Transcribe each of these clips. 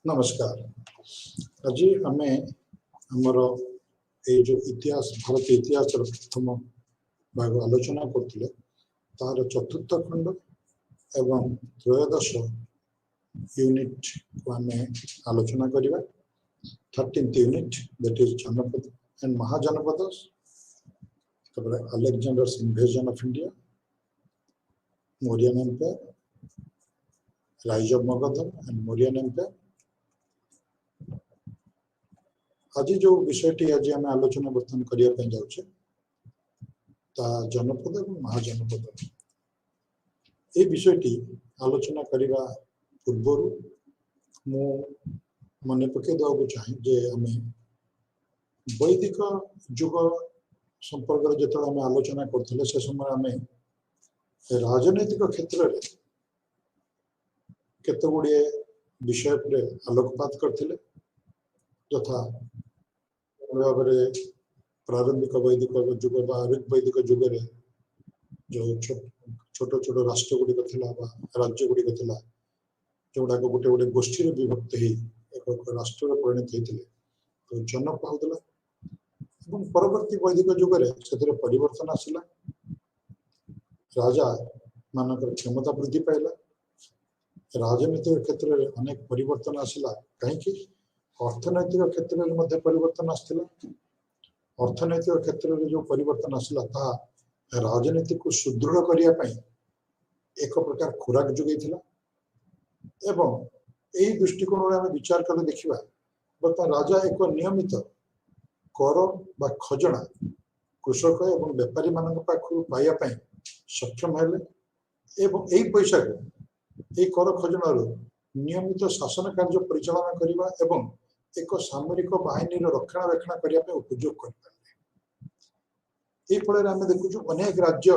नमस्कार। आज आम आमर ये जो इतिहास भारतीय इतिहास प्रथम भाग आलोचना करते तार चतुर्थ खंड एवं त्रयोदश यूनिट को आम आलोचना करवा। 13th unit that is Janapada and Mahajanapada, Alexander's invasion of India, Mauryan empire, rise of Magadha and Mauryan empire. आज जो विषयटी आज आम आलोचना बर्तमान करने जाऊे जनपद और महाजनपद, ये विषयटी आलोचना करने पूर्व मु मन पकई देवा चाहे जे आम वैदिक जुग संपर्क जो आम आलोचना करते से समय आम राजनैतिक क्षेत्र में केत गुड़े विषय पर आलोकपात करते यथा भाव प्रारंभिक वैदिक जुग वैदिक जुग जो छोट छोट राष्ट्र गुड़िक राज्य गुड़िक जोगुड़ा गोटे गोटे गोष्ठी विभक्त एक राष्ट्र परिणत होते तो जनक होता। परवर्ती वैदिक जुगे से परिवर्तन आसला, राजा मानकर क्षमता वृद्धि पाइला, राजनीतिक क्षेत्र में अनेक परिवर्तन आसला। कहीं अर्थनैतिक क्षेत्र में परिवर्तन आसला। अर्थनैतिक क्षेत्र में जो परिवर्तन आसला ता राजनीति को सुदृढ़ करने एक प्रकार खुराक जोगैथिला। एवं यही दृष्टिकोण में आम विचार कर देखा बर्तमान राजा एक नियमित कर बा खजना कृषक एवं व्यापारी मान पाखु पाइबा सक्षम है एवं यही पैसा को यही कर खजनार नियमित शासन कार्य परिचालन करने एवं एक सामरिक बाहिनी रक्षणाबेक्षण करने उपयोग कर फल आम देखु अनेक राज्य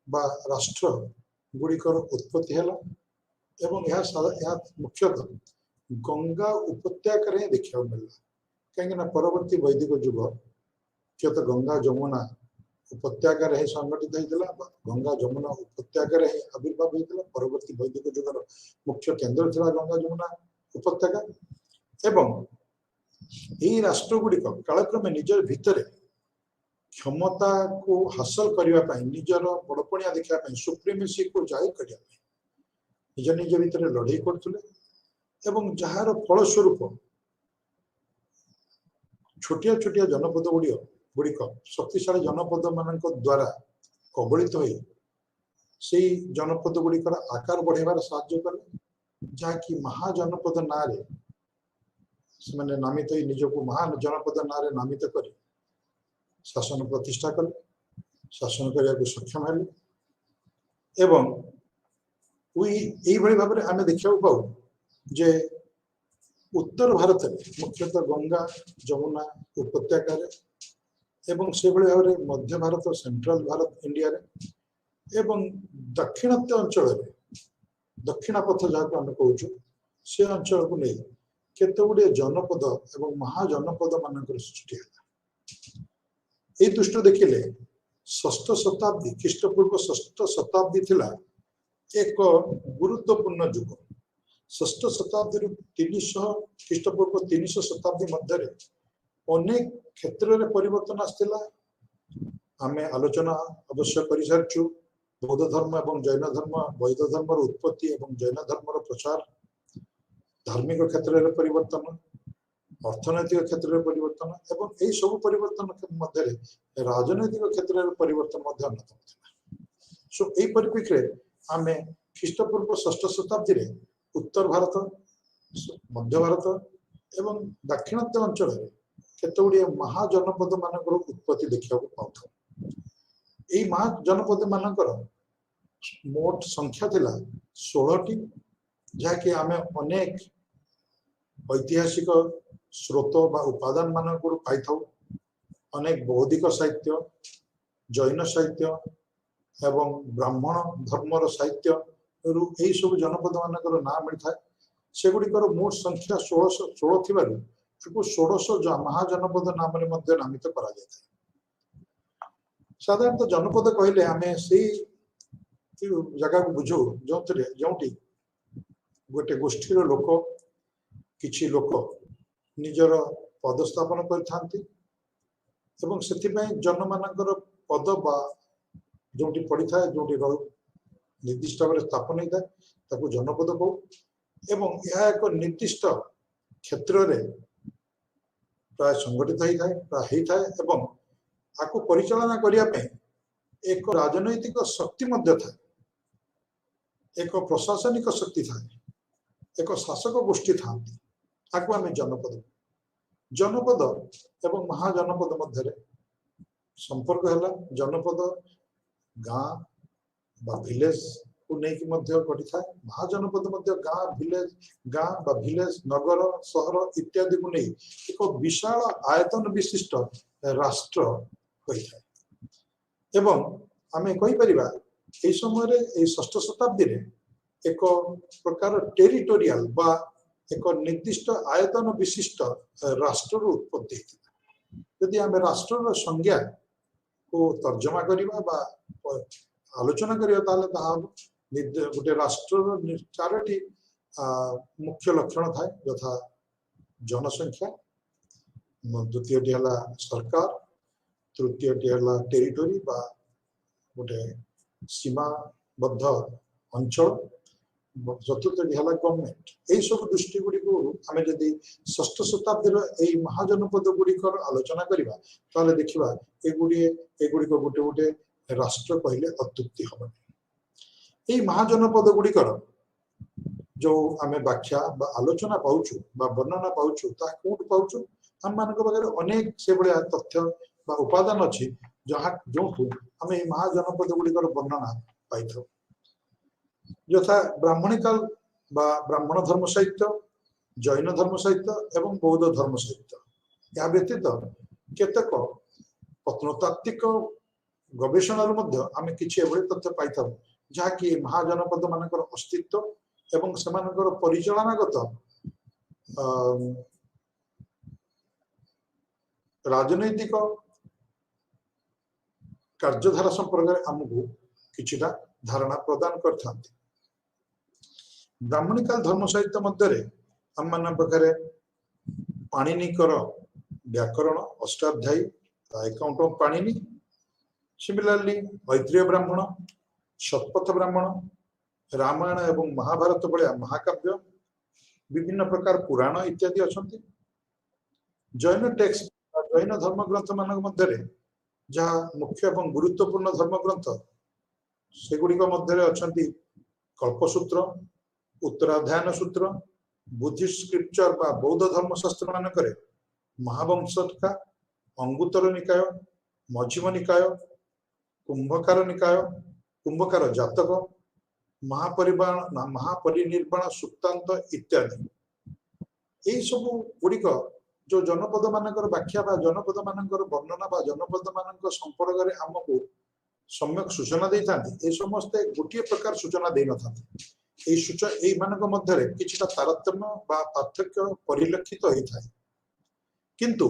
बा राष्ट्र गुड़िकर उत्पत्ति है एवं यह मुख्यतः गंगा उपत्यका देखा मिलला। कहीं परवर्ती वैदिक जुग मुख्यतः गंगा जमुना उपत्यका संगठित होता, गंगा जमुना उपत्यका आविर्भाव होता। परवर्ती वैदिक जुगर मुख्य केन्द्र था गंगा जमुना उपत्यका एवं यही राष्ट्र गुड़िक कालक्रमे निजर भितर क्षमता को हासिल करने निजर बड़पणिया देखापी सुप्रीमेसी को जाहिर करने निज निज भितर लड़े करते एवं जार फलस्वरूप छोटिया छोटिया जनपद गुड़िक शक्तिशाली जनपद मान द्वारा कबलित हो जनपद गुड़िकर आकार बढ़ार साहाय्य कले, जहाँकि महाजनपद ना से नामित निजक महाजनपद ना नामित कर शासन प्रतिष्ठा कले, शासन करने को सक्षम है। एवं यही भाव में आम देखा पाऊ जे उत्तर भारत में मुख्यतः गंगा जमुना उपत्यका एवं से भाव में मध्य भारत सेंट्रल भारत इंडिया रे एवं दक्षिणात्य अंचल दक्षिणा पथ जहाँ आम कहूँ से अंचल को नहीं केत गुड़े जनपद एवं महाजनपद मान सृष्टि है। ये दृष्टि देखिले षष्ठ शताब्दी ख्रीष्टपूर्व षष्ठ शताब्दी थिला एक गुरुत्वपूर्ण जुग। षष्ठ शताब्दी 300 ख्रीष्टपूर्व 300 शताब्दी मध्य अनेक क्षेत्र में परिवर्तन आसला। आम आलोचना अवश्य कर सारी बौद्ध धर्म एवं जैन धर्म, बौद्ध धर्म उत्पत्ति एवं जैन धर्म प्रचार, धार्मिक क्षेत्र में परिवर्तन, अर्थनैतिक क्षेत्र में परिवर्तन एवं यही सब परिवर्तन मध्य राजनैतिक क्षेत्र में परिवर्तन अन्यतम था। सो यही परिप्रेक्षी आम ख्रीष्टपूर्व षष्ठ शताब्दी में उत्तर भारत, मध्य भारत एवं दक्षिणात्य अंचल केत गुड़े महाजनपद मान उत्पत्ति देखा पाऊ। यही महाजनपद मान मोट संख्या थिला 16टी, जहाँकि आम अनेक ऐतिहासिक स्रोत बा उपादान मान पाई था। अनेक बौद्धिक साहित्य, जैन साहित्य एवं ब्राह्मण धर्मर साहित्य यही सब जनपद मान ना मिलता है। से गुड़िकर मोट संख्या 16 थी 16 महाजनपद नाम नामित करा जाता है। साधारणतः जनपद कहले आम से जगह को बुझू जो गोटे गोष्ठीर लोक किछि लोक निजर पदस्थापन करथांती एवं सेथिପାଇଁ जनमानकर पद बा जोटी पड़ी था जोटी निर्दिष्ट भाव स्थापन होता है ताकू जनपद कहू एवं यह एक निर्दिष्ट क्षेत्र रे प्राय संगठित होता है प्राय होता है एवं आकु परिचालना करिया पे एक राजनैतिक शक्ति मध्य था एक प्रशासनिक शक्ति था एक शासक गोष्ठी था आकु आम जनपद जनपद एवं महाजनपद मध्य संपर्क है जनपद गाँ बा विलेज को लेकिन गठि था महाजनपद गाँ विलेज गाँ बा विलेज नगर सहर इत्यादि को नहीं एक विशाल आयतन विशिष्ट राष्ट्र होता है एवं आम कही समय षष्ठ शताब्दी रे एक प्रकार टेरिटोरियल बा एक निर्दिष्ट आयतन विशिष्ट राष्ट्र उत्पत्ति यदि आम राष्ट्र संज्ञा को तर्जमा करवा बा आलोचना करिया गोटे राष्ट्र चारोटी मुख्य लक्षण थाए यथा जनसंख्या द्वितीयटी है सरकार तृतीयटी है टेरिटोरी बा गोटे सीमाबद्ध अंचल चतुर्थटी है गवर्नमेंट यही सब दृष्टि गुड़िक आम जदि षष्ठ शताब्दी महाजनपद गुड़िकर आलोचना करवा ताले देखा एगुड़िक गोटे गोटे राष्ट्र कहले अत्युक्ति हम यही महाजनपद गुड़िकर जो आम व्याख्या आलोचना पाउछु वर्णना पाउछु कौट पाउछु आम मान पाखे अनेक से भाया तथ्य उपादान अच्छी जहाँ जो आम ये महाजनपद गुड़िकर वर्णना पाई था यथा ब्राह्मणी काल ब्राह्मण धर्म साहित्य जैन धर्म साहित्य एवं बौद्ध धर्म साहित्य या व्यतीत केतक प्रत्नतात्विक गवेषण आम किसी तथ्य पाई था जहाँकि महाजनपद मानकर अस्तित्व एवं सेमानकर परिचालनागत राजनैतिक कार्यधारा संपर्क आमको किछिटा धारणा प्रदान करता ब्राह्मणी काल धर्म साहित्य मध्य आम मान पाखे पाणिनिकर व्याकरण Ashtadhyayi account of Panini similarly Maitreya ब्राह्मण शतपथ ब्राह्मण रामायण एवं महाभारत भाया महाकाव्य विभिन्न प्रकार पुराण इत्यादि अच्छा जैन टेक्स्ट जैन धर्म ग्रंथ मान मध्य जहाँ मुख्य एवं गुरुत्वपूर्ण धर्म ग्रंथ सेगुड़िक मध्य अच्छा कल्पसूत्र उत्तराध्यायन सूत्र बुद्धिस्ट स्क्रिप्चर बा बौद्ध धर्मशास्त्र मानक महावंशका अंगुत्तर निकाय मझिम निकाय कुंभकार निकाय कुंभकार जातक महापरिनिर्वाण सुक्तांत इत्यादि यही सब गुड़िक जो जनपद मानकर व्याख्या बा जनपद मानकर वर्णना बा जनपद मान संपर्क में आमको सम्यक सूचना दे था समस्ते गोटे प्रकार सूचना दे न था किछिटा तारतम्य बा पार्थक्य परिलक्षित होता है किंतु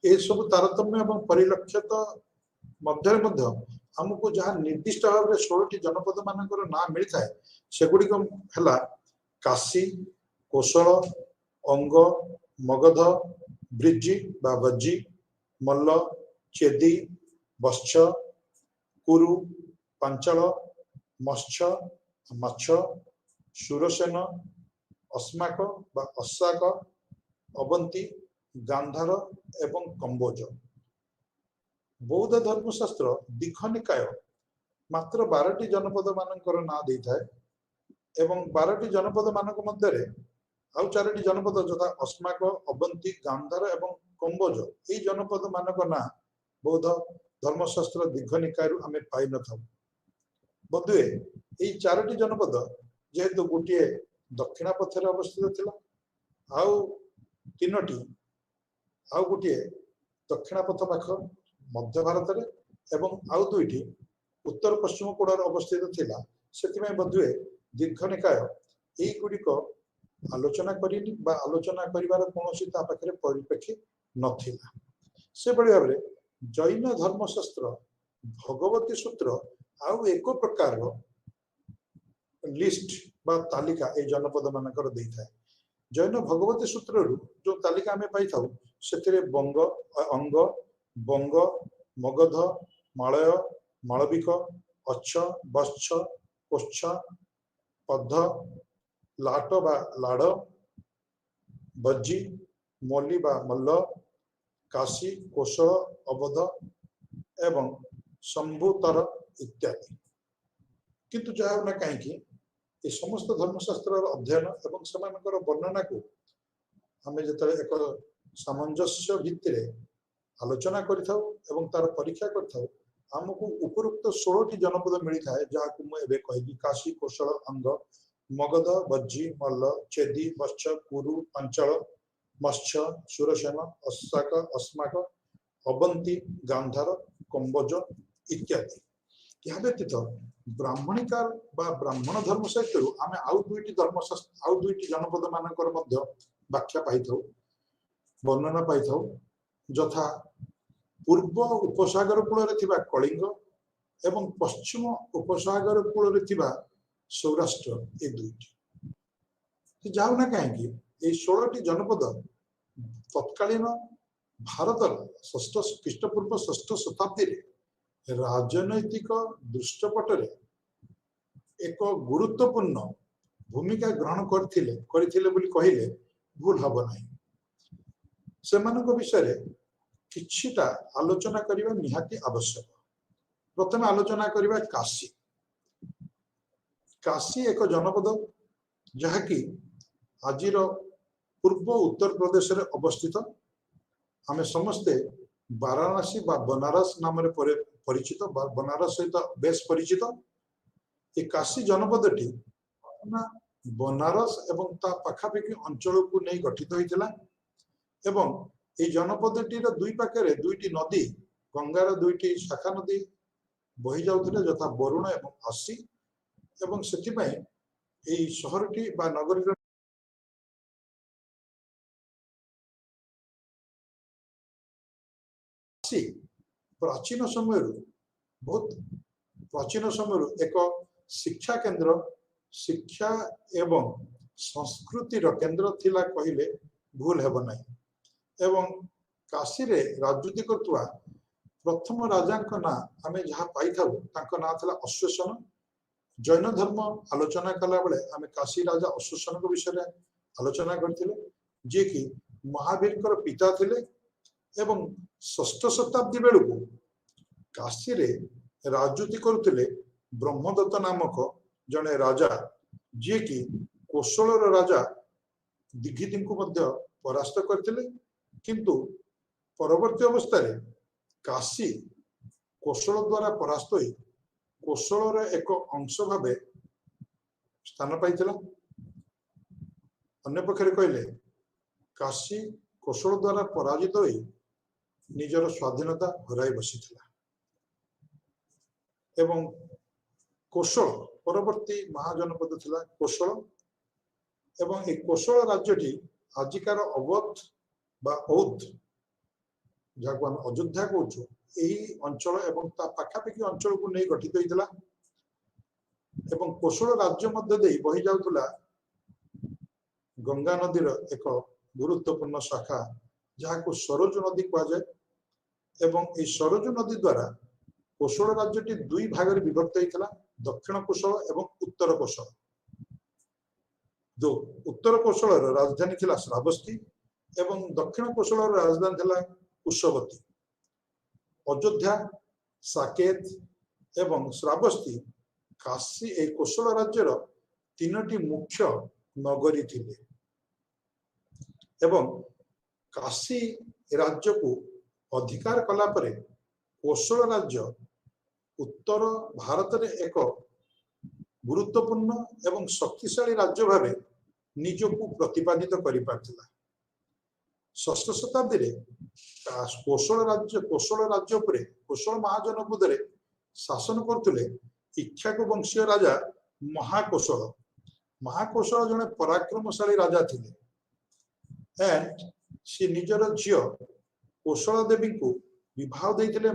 ये सब तारतम्य एवं परिलक्षित मध्य आमको जहाँ निर्दिष्ट भाव में 16 जनपद मानकर ना मिलता है सेगुड़िक है काशी कोशल अंग मगध ब्रिजी बा बज्जी मल्ल चेदी बत्स कुरु पांचाल मत्स्य माछ सुरसेन अस्माक बा अशाक अवंती गांधार एवं कंबोज बौद्ध धर्मशास्त्र दीघ निकाय मात्र 12टी जनपद मानकर ना दे था एवं 12टी जनपद मानक मध्य आउ 4टी जनपद यथा अस्माक अवंती गांधार एवं कंबोज ये जनपद मानक ना बौद्ध धर्मशास्त्र दीघ निकाय आम पाई न था बधुए ये 4टी जनपद जेहेतु गोटे दक्षिणा पथर अवस्थित थिला आउ 3टी आउ गोटे दक्षिणा पथ पाख मध्य भारत रे एवं आउ 2टी उत्तर पश्चिम कोणर अवस्थित थिला सेतिमे बधुए दीर्घ निकाय एई गुडिक आलोचना करिनी बा आलोचना करिवार कोनोसी ता पाखरे परिप्रेक्षी नथिला से बड़ी भाबरे जैन धर्मशास्त्र भगवती सूत्र आउ एक प्रकार लिस्ट बा तालिका ए जनपद मानकर देई थाए जैन भगवती सूत्र जो तालिका आम पाई से बंग अंग बंग मगध मालय मालविक अच्छ बच्छ कोच्छ पद्ध लाट बा लाड़ बज्जी मल्ली बा मल्ल काशी कोशल अवध एवं शंभुतर इत्यादि किंतु जहाँ कहीं ये समस्त धर्मशास्त्र अध्ययन एवं सेमानकर वर्णना को आम जो एक सामंजस्य भित्ति आलोचना कर तार परीक्षा करमको उपरोक्त 16 जनपद मिलता है जहाँ मुझे कहली काशी कोशल अंग मगध बज्जी मल्ल चेदी वत्स कुरु अंचल मत्स्य सुरसेन अस्साक अस्माक अवंती गांधार कंबोज इत्यादि यह व्यतीत ब्राह्मणिकार ब्राह्मण धर्म साहित्य आम आउ दुईटी जनपद मानकर व्याख्या पाई वर्णना पाई यथा पूर्व उपसागर कूल कलिंग एवं पश्चिम उपसागर कूल सौराष्ट्र ये दुईटी जाऊना कहीं 16 जनपद तत्कालीन भारत षष्ठ ख्रीष्टपूर्व 6ठ शताब्दी राजनैतिक दृष्टपटरे एक गुरुत्वपूर्ण भूमिका ग्रहण करथिले कहले भूल हम ना से विषय किछिटा आलोचना करने निहाती आवश्यक। प्रथम आलोचना करवा काशी। काशी एक जनपद जहाँकि आज पूर्व उत्तर प्रदेश रे अवस्थित आम समस्ते वाराणसी बा बनारस नाम परिचित बनारस सहित बेस परिचित ये काशी जनपदटी बनारस एवं ता पाखापाखि अंचल को नहीं गठित होता एवं ये जनपदटीर दुई पाखे दुईटी नदी गंगार दुईटी शाखा नदी बही जाउथिले यथा वरुण एवं आसी एवं सेथिपाई एई शहरटी बा नगरीर प्राचीन समय बहुत प्राचीन समय एक शिक्षा केंद्र शिक्षा एवं संस्कृतिर केंद्र थिला कहले भूल हेब नहीं एवं काशी रे राजनीति करतुआ प्रथम राजा ना आम जहाँ पाई ना था अश्वेशन। जैन धर्म आलोचना कला बेले आम काशी राजा अश्वेशन विषय आलोचना करथिले जे कि महावीर पिता थिले एवं 6ठ शताब्दी बेलू काशी रे राजनीति करुले ब्रह्मदत्त नामक जड़े राजा जी कि कोशल राजा दिघिति को परास्त करथिले किंतु परवर्ती अवस्था रे काशी कोशल द्वारा परास्त होई कोशल एक अंश भावे स्थान पाइथिला। अन्य पक्षरे कहले काशी कोशल द्वारा पराजित होई निजर स्वाधीनता हराई बसीथिला एवं कोशल परवर्ती महाजनपद थिला कोशल एवं एक कोशल राज्यटी आजिकार अवध बा औध जहाँ आम अयोध्या कहूँ यही अंचल एवं ता पाखापाखि अंचल को नहीं गठित होता एवं कोशल राज्य मध्य दे बही जाउथुला गंगा नदीर एक गुरुत्वपूर्ण शाखा जहाँ को सरोज नदी कहुए एवं ये सरोज नदी द्वारा कोशल राज्यटी दुई भाग में विभक्त होता दक्षिण कोशल एवं उत्तर कोशल। जो उत्तर कोशल राजधानी थिला श्रावस्ती एवं दक्षिण कोशल राजधानी थिला कुशवती। अयोध्या साकेत एवं श्रावस्ती काशी ए कोशल राज्यर 3टी मुख्य नगरी थिले एवं काशी राज्य को अधिकार कला परे कोशल राज्य उत्तर भारत रे एक गुरुत्वपूर्ण एवं शक्तिशाली राज्य भावे निजको प्रतिपादित करि पारथिला। 6ठ शताब्दी रे कोशल राज्य उपरे कोशल महाजनपद रे शासन करथुले इक्ष्वाकु वंशीय राजा महाकोशल। महाकोशल जने पराक्रमशाली राजा थिले एंड सी निजर झियो कोशल देवी को विवाह देइथिले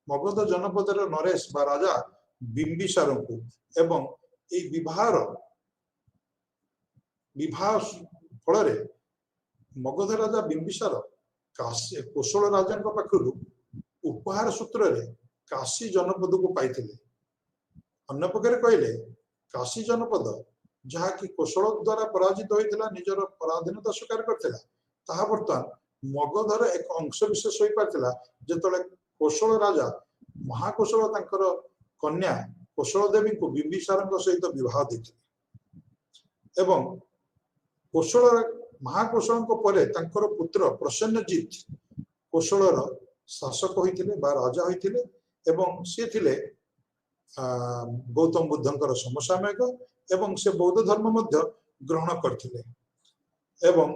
मगध जनपदर नरेश बा राजा बिंबिसार को एवं ए विवाहर विवाह फल मगध राजा बिंबिसार काशी कोशल राजा पाखु उपहार सूत्र रे काशी जनपद को पाई अन्य पक्षे कहले काशी जनपद जहाँ कि कोशल द्वारा पराजित होता निजर पराधीनता स्वीकार करता बर्तमान मगधर एक अंश विशेष हो पार्थिला जेतले कोशल राजा महाकोशल तांकर कन्या कोशल देवी को बिंबिसार सहित विवाह देते एवं कोशल महाकोशल परे तांकर पुत्र प्रसन्नजीत कोशलर शासक होते राजा होते एवं सी थिले गौतम बुद्धंकर समसामयिक एवं से बौद्ध धर्म मध्य ग्रहण करथिले एवं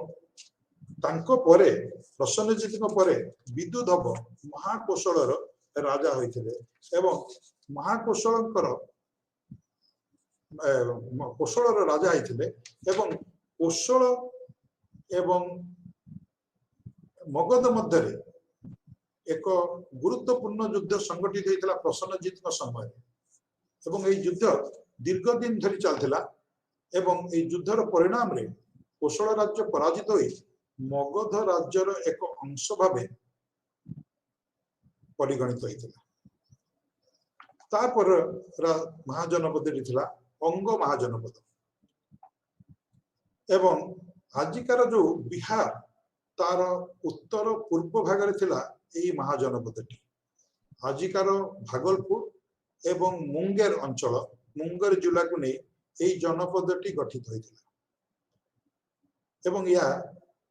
तांको परे प्रसन्नजीत परे विदुधव महाकोशलर राजा होइथिले एवं महाकोशलकर कोशलर राजा होइथिले एवं कोशल एवं मगध मध्य एक गुरुत्वपूर्ण युद्ध संगठित होता प्रसन्नजीत समय एवं ये युद्ध दीर्घ दिन धरी चलता एवं ये युद्धर परिणाम रे कोशल राज्य पराजित हो मगध राज्यर एक अंश भाव परिगणित होता महाजनपद अंग महाजनपद एवं आजिकार जो बिहार तार उत्तर पूर्व भाग यही महाजनपदटी आजिकार भागलपुर एवं मुंगेर अंचल मुंगेर जिला को नहीं यही जनपदटी गठित होता एवं यह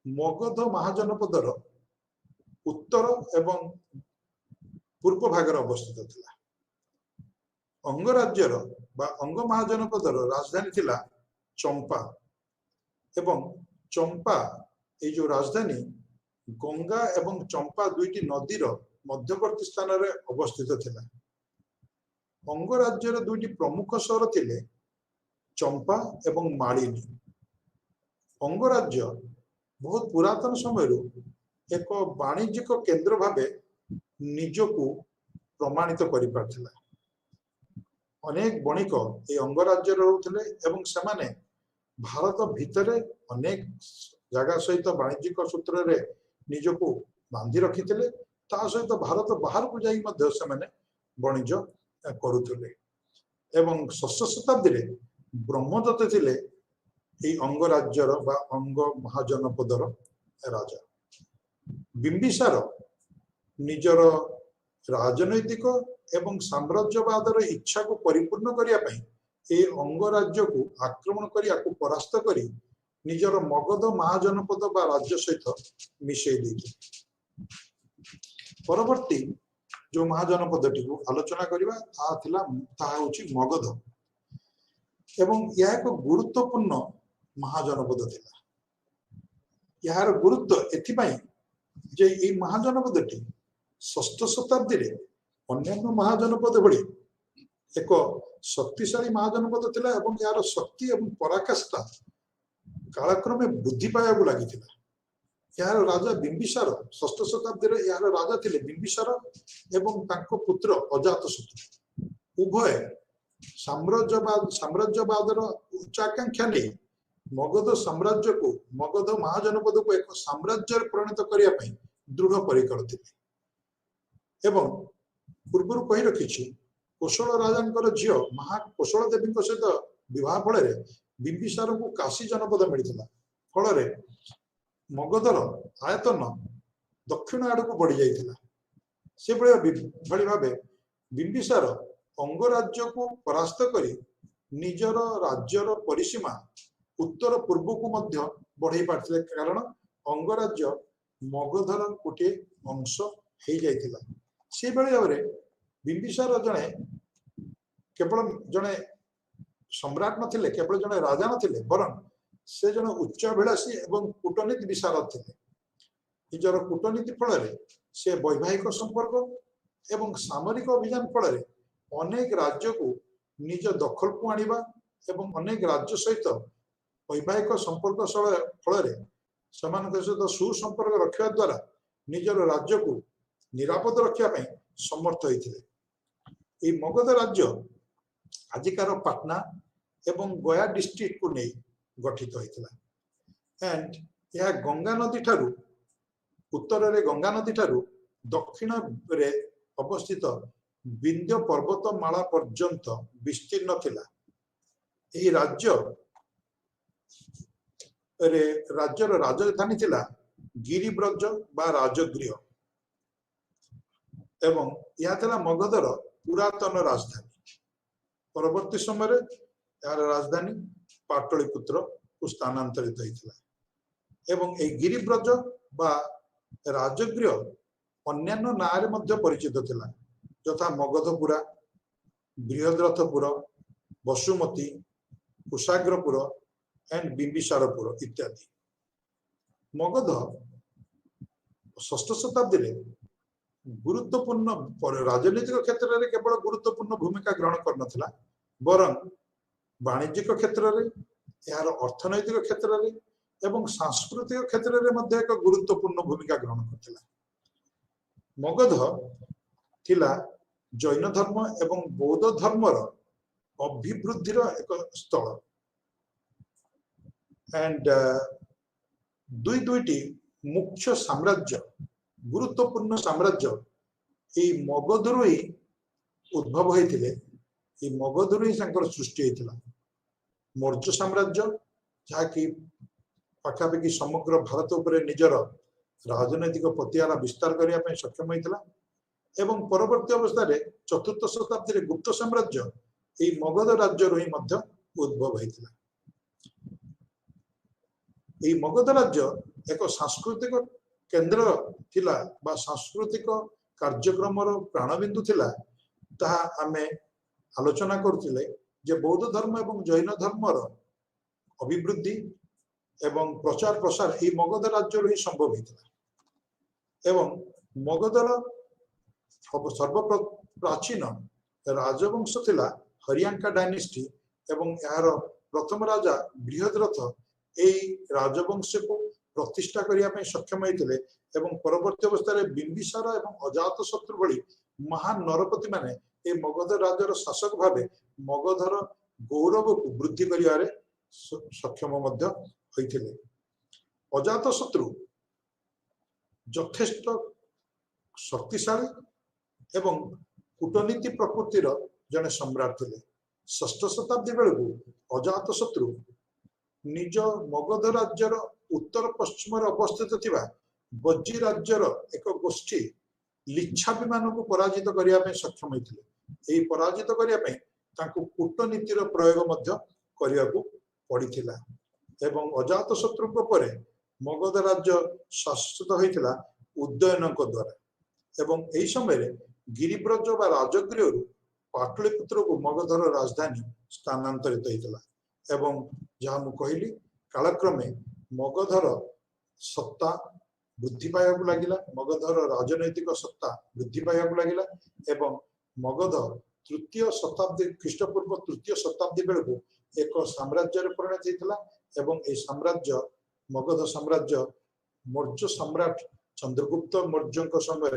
मगध महाजनपदर उत्तर एवं पूर्व भाग अवस्थित थिला अंग राज्यर बा अंग महाजनपदर राजधानी थिला चंपा एवं चंपा ये जो राजधानी गंगा एवं चंपा दुईटी नदीर मध्यवर्ती स्थान रे अवस्थित थिला अंग राज्यर दुईटी प्रमुख सहर थिले चंपा एवं मालिनी अंग राज्य बहुत पुरातन समय एक वाणिज्यिक केंद्र भावे निजको प्रमाणित करि पारथिला अनेक बणिक ए अंग राज्य रहउथिले एवं सेमाने भारत भितरे अनेक जगह सहित वाणिज्यिक सूत्र रे निजको बांधि रखिथिले ता सहित भारत बाहर को जाई मध्य सेमाने वाणिज्य करुथिले एवं 6th शताब्दी रे ब्रह्मदत्त थिले ए अंग राज्यर बा अंग महाजनपदर राजा बिंबिसार निजर राजनैतिक एवं साम्राज्यवादर इच्छा को परिपूर्ण करिया पई ए अंग राज्य को आक्रमण करिया को परास्त करी निजर मगध महाजनपद बा राज्य सहित मिशे दी परवर्ती जो महाजनपदटी को आलोचना करिबा ता होची मगध एवं यह एक गुरुत्वपूर्ण महाजनपद थिला यार गुरुत्व एथिपाई जे ए महाजनपदटी 6th शताब्दी रे अन्यान्य महाजनपद भली एक शक्तिशाली महाजनपद थिला एवं यार शक्ति एवं पराकाष्ठा कालक्रमे वृद्धि पाया लगी यार राजा बिंबिसार 6th शताब्दी रे यार राजा थिले बिंबिसार एवं तांको पुत्र अजातशत्रु उभय साम्राज्यवादर उच्चाकांक्षा नहीं मगध साम्राज्य को मगध महाजनपद को एक साम्राज्य परिणत करिया पई दृढ़ परिकर थिले एवं पूर्व कही रखी कोशल राजा झील महाकोशल देवी सहित विवाह फल बिंबिसार को काशी जनपद मिलता फल मगधर आयतन दक्षिण आड़ को बढ़ी जाता से भाई भाव बिंबिसार अंग राज्य को परास्त करी निजर राज्यर परिसीमा उत्तर पूर्व को मध्य बढ़ई पारथिले कारण अंग राज्य मगधर गोटे अंश हो जाइथिला से भाव में बिंबिसार जड़े केवल जड़े सम्राट नथिले केवल जड़े राजा नथिले बरं से जड़े उच्चाभिलाषी एवं कूटनीति विशारद थे निजर कूटनीति फल से वैवाहिक संपर्क एवं सामरिक अभियान फल अनेक राज्य को निज दखल को आनिबा एवं अनेक राज्य सहित वैवाहिक संपर्क फल सहित सुसंपर्क रखा द्वारा निजर राज्य को निरापद रखा समर्थ होते मगध राज्य आजिकार पाटना एवं गया डिस्ट्रिक्ट को नहीं गठित होइतिला एंड यह गंगा नदी ठारू उत्तर रे गंगा नदी ठारू दक्षिण रे अवस्थित विंध्य पर्वतमाला पर्यंत विस्तीर्ण थिला एही राज्यर राजधानी थिला गिरिब्रज बा राजगृह एवं यह थिला मगधर पुरातन राजधानी परवर्ती समय यार राजधानी पाटलिपुत्र को स्थानांतरित होइतिला एवं ए गिरिब्रज बा राजगृह अन्यान्य नारे मध्य परिचित थिला यथा मगधपुरा बृहद्रथपुर वसुमती कुशाग्रपुर एंड बिंबिसारपुर इत्यादि मगध षष्ठ शताब्दी रे गुरुत्वपूर्ण राजनीतिक क्षेत्र में केवल गुरुत्वपूर्ण भूमिका ग्रहण करनथिला बरं वाणिज्यिक क्षेत्र में यार अर्थनैतिक क्षेत्र में एवं सांस्कृतिक क्षेत्र में मध्य एक गुरुत्वपूर्ण भूमिका ग्रहण करथिला मगध थिला जैन धर्म एवं बौद्ध धर्मर अभिवृद्धिर एक स्थल एंड दुईटी मुख्य साम्राज्य गुरुत्वपूर्ण साम्राज्य ये मगधरु ही उद्भव होइतिले ये मगधरु ही संकर सृष्टि होइतिला मौर्य साम्राज्य जहाँकि पाखापाखि समग्र भारत उपरे निजर राजनैतिक पतियारा विस्तार करने में सक्षम होइतिला एवं परवर्ती अवस्था रे चतुर्थ शताब्दी रे गुप्त साम्राज्य ये मगध राज्य ही मध्य उद्भव होइतिला ये मगध राज्य एक सांस्कृतिक केंद्र थिला बा सांस्कृतिक कार्यक्रम प्राणबिंदु थिला ताहा आमे आलोचना करथिले जे बौद्ध धर्म एवं जैन धर्मर अभिवृद्धि एवं प्रचार प्रसार ये मगध राज्य ही संभव होइतिला एवं मगधर सर्व प्राचीन राजवंश थिला हरियांका डायनेस्टी एवं यार प्रथम राजा बृहद्रथ एई राजवंश को प्रतिष्ठा करिया में सक्षम होइतिले एवं परवर्ती अवस्था रे बिंबिसार एवं अजातशत्रु भली महान नरपति माने ए मगध राज्यर शासक भावे मगधर गौरव को वृद्धि करियारे सक्षम मध्य होइतिले अजातशत्रु यथेष्ट शक्तिशाली एवं कूटनीति प्रकृतिर जने सम्राट थिले षष्ठ शताब्दी बेलू अजातशत्रु निज मगध राज्यर उत्तर पश्चिम अवस्थित थिबा बज्जी राज्यर एक गोष्ठी लिच्छाबी मानक पराजित करिया में सक्षम होइतिले एई पराजित करिया में तांको कूटनीतिर प्रयोग मध्य करिया को पड़िथिला एवं अजातशत्रु परे मगध राज्य शासित होइतिला उदयनक द्वारा एवं एई समय रे गिरिब्रज बा राजगृह पाटलिपुत्र को मगधर राजधानी स्थानांतरित होइतिला एवं जहाँ मु कहली कालक्रमे मगधर सत्ता वृद्धि पाया लगिला मगधर राजनैतिक सत्ता वृद्धि पाया लगिला एवं मगध तृतीय शताब्दी ख्रीष्टपूर्व तृतीय शताब्दी बेलू एक साम्राज्य परिणत होता एवं ए साम्राज्य मगध साम्राज्य मौर्य सम्राट चंद्रगुप्त मौर्य समय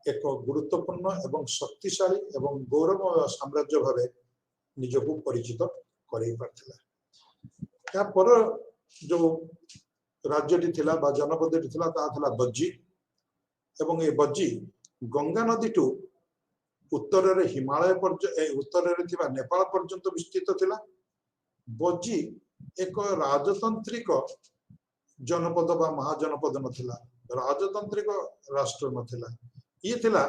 एक गुरुत्वपूर्ण एवं शक्तिशाली एवं गौरव साम्राज्य भाव निजक परिचित कर जो राज्यटी थिला बा जनपदटी थिला ता थिला बज्जी एवं ए बज्जी गंगा नदी टू उत्तर रे हिमालय उत्तर रे थिबा नेपाल पर्यंत विस्तृत थिला बज्जी एक राजतांत्रिक जनपद बा महाजनपद नथिला राजतांत्रिक राष्ट्र नथिला ये थिला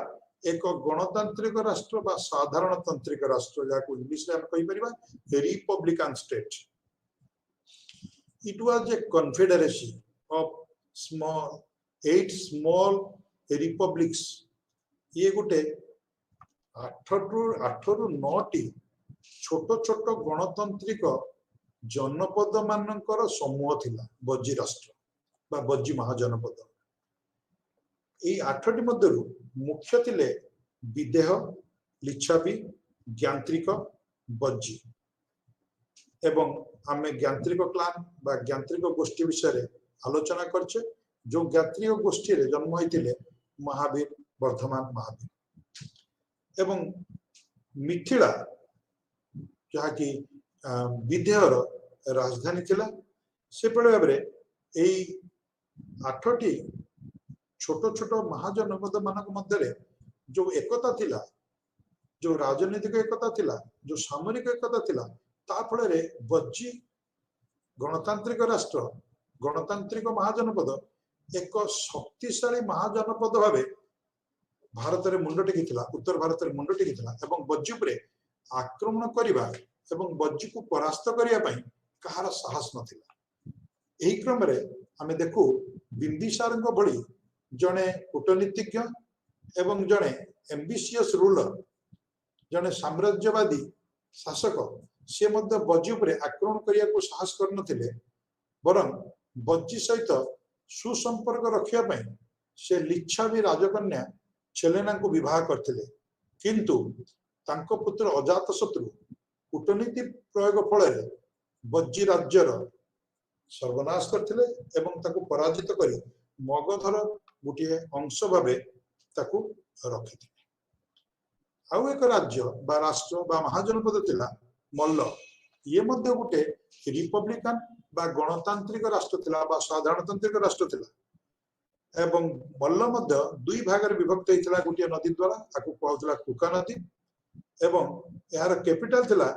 एक गणतांत्रिक राष्ट्र बा साधारणतांत्रिक राष्ट्र जाको इंग्लिश रे हम कहि परिबा republican state it was a confederacy of eight small republics ये गोटे 8 रु 9 टी छोट छोट गणतांत्रिक जनपद मानकर समूह थिला बज्जी राष्ट्र बा बज्जी महाजनपद ये 8 टी मध्यरु मुख्य थिले विदेह लिच्छाबी ज्ञांत्रिक बज्जी एवं आमे ज्ञांत्रिक क्लान बा ज्ञांत्रिक गोष्ठी विषय आलोचना करछे जो ज्ञांत्रिक गोष्ठी रे जन्म होइतिले महावीर वर्धमान महावीर एवं मिथिला जहा कि विदेहर राजधानी थिला से भाव में यही 8टी छोट छोट महाजनपद मान मध्य जो एकता थिला जो राजनीतिक एकता थिला जो सामरिक एकता थिला ता फल बज्जी गणतांत्रिक राष्ट्र गणतांत्रिक महाजनपद एक शक्तिशाली महाजनपद भाव भारत में मुंड टेकिथिला उत्तर भारत में मुंड टेकिथिला एवं बज्जी उपरे आक्रमण करबा एवं बज्जी को परास्त करिया पई कहार साहस नथिला। एही क्रम रे आमे देखु बिंबिसार भली जने कूटनीतिज्ञ एवं जने एम्बिशियस रूलर जने साम्राज्यवादी शासक से मध्य बज्जी उपरे आक्रमण करिया को साहस करनथिले बरं बज्जी सहित सुसंपर्क रखिया पई से लिच्छावी राजकन्या छेलेना को विवाह करथिले किंतु तांको पुत्र अजात शत्रु कूटनीति प्रयोग फल बज्जी राज्यर सर्वनाश करथिले एवं ताको पराजित करी मगधर गोटे अंश भावे ताको रखिथिले। आउ एक राज्य बा राष्ट्र बा महाजनपद थिला मल्ल ये मध्य गोटे रिपब्लिकन बा गणतांत्रिक राष्ट्र थिला बा साधारणतांत्रिक राष्ट्र थिला एवं मल्ल मध्य दुई भाग में विभक्त होता गोटे नदी द्वारा आपको कहला कुका नदी एवं यार कैपिटल थिला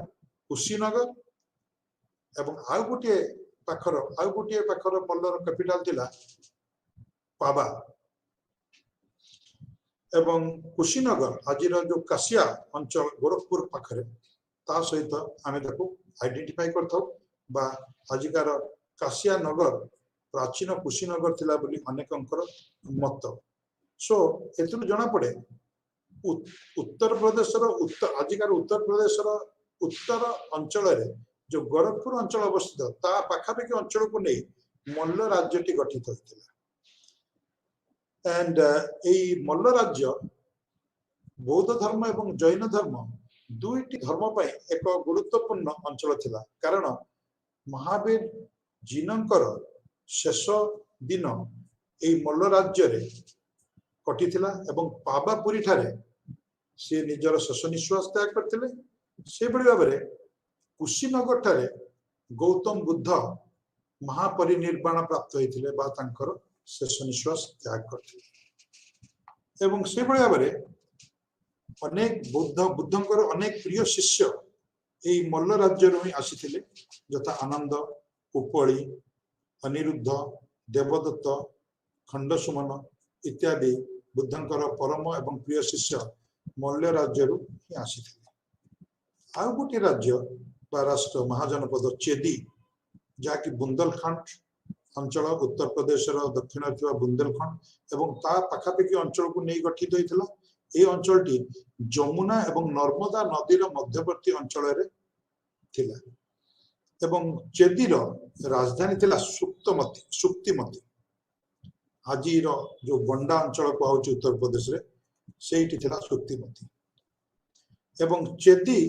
कुशीनगर एवं आउ गोटे पाखर मल्लर कैपिटल थिला पाबा एवं कुशीनगर आज जो काशिया अंचल गोरखपुर पाखरे ता सहित आमे ताको आइडेंटिफाई करथौ बा आजिकार काशिया नगर प्राचीन कुशीनगर थिला बोली अनेकंकर मत। सो एथुरु जना पड़े उत्तर प्रदेश आजिकार उत्तर प्रदेश उत्तर अंचल जो गोरखपुर अंचल अवस्थित ता पाखापाखि अंचल को नहीं मल्ल राज्यटी गठित होता एंड मल्ल राज्य बौद्ध धर्म एवं जैन धर्म दुईटी धर्म पर एक गुरुत्वपूर्ण अंचल थिला कारण महावीर जीनकर शेष दिन ए मल्ल राज्य रे कटिथिला एवं पावापुरी ठारे से निजर शेष निश्वास त्याग करथिले से बड़ी भाव में कुशीनगर ठारे गौतम बुद्ध महापरिनिर्वाण प्राप्त होइथिले बा तांकर शेष निश्वास त्याग करथिले एवं से बड़ी भाव में अनेक बुद्धंकर अनेक प्रिय शिष्य ए मल्ल राज्य रो ही आसीथिले जथा आनंद उपळी अनिरुद्ध देवदत्त खंडसुमन इत्यादि बुद्धंकर परम एवं प्रिय शिष्य मल्ल राज्य ही आसी आउ गोटे राज्य बा राष्ट्र महाजनपद चेदी जहाँकि बुंदेलखंड अंचल उत्तर प्रदेश दक्षिण बुंदेलखंड एवं ता पाखापाखि अंचल को नहीं गठित होता ये अंचलटी जमुना एवं नर्मदा नदीर मध्यवर्ती अंचल थिला एवं चेदीर राजधानी थिला सुक्तिमती आज जो गंडा अंचल कह उत्तर प्रदेश रे सेठी थिला सुक्तिमती एवं चेदी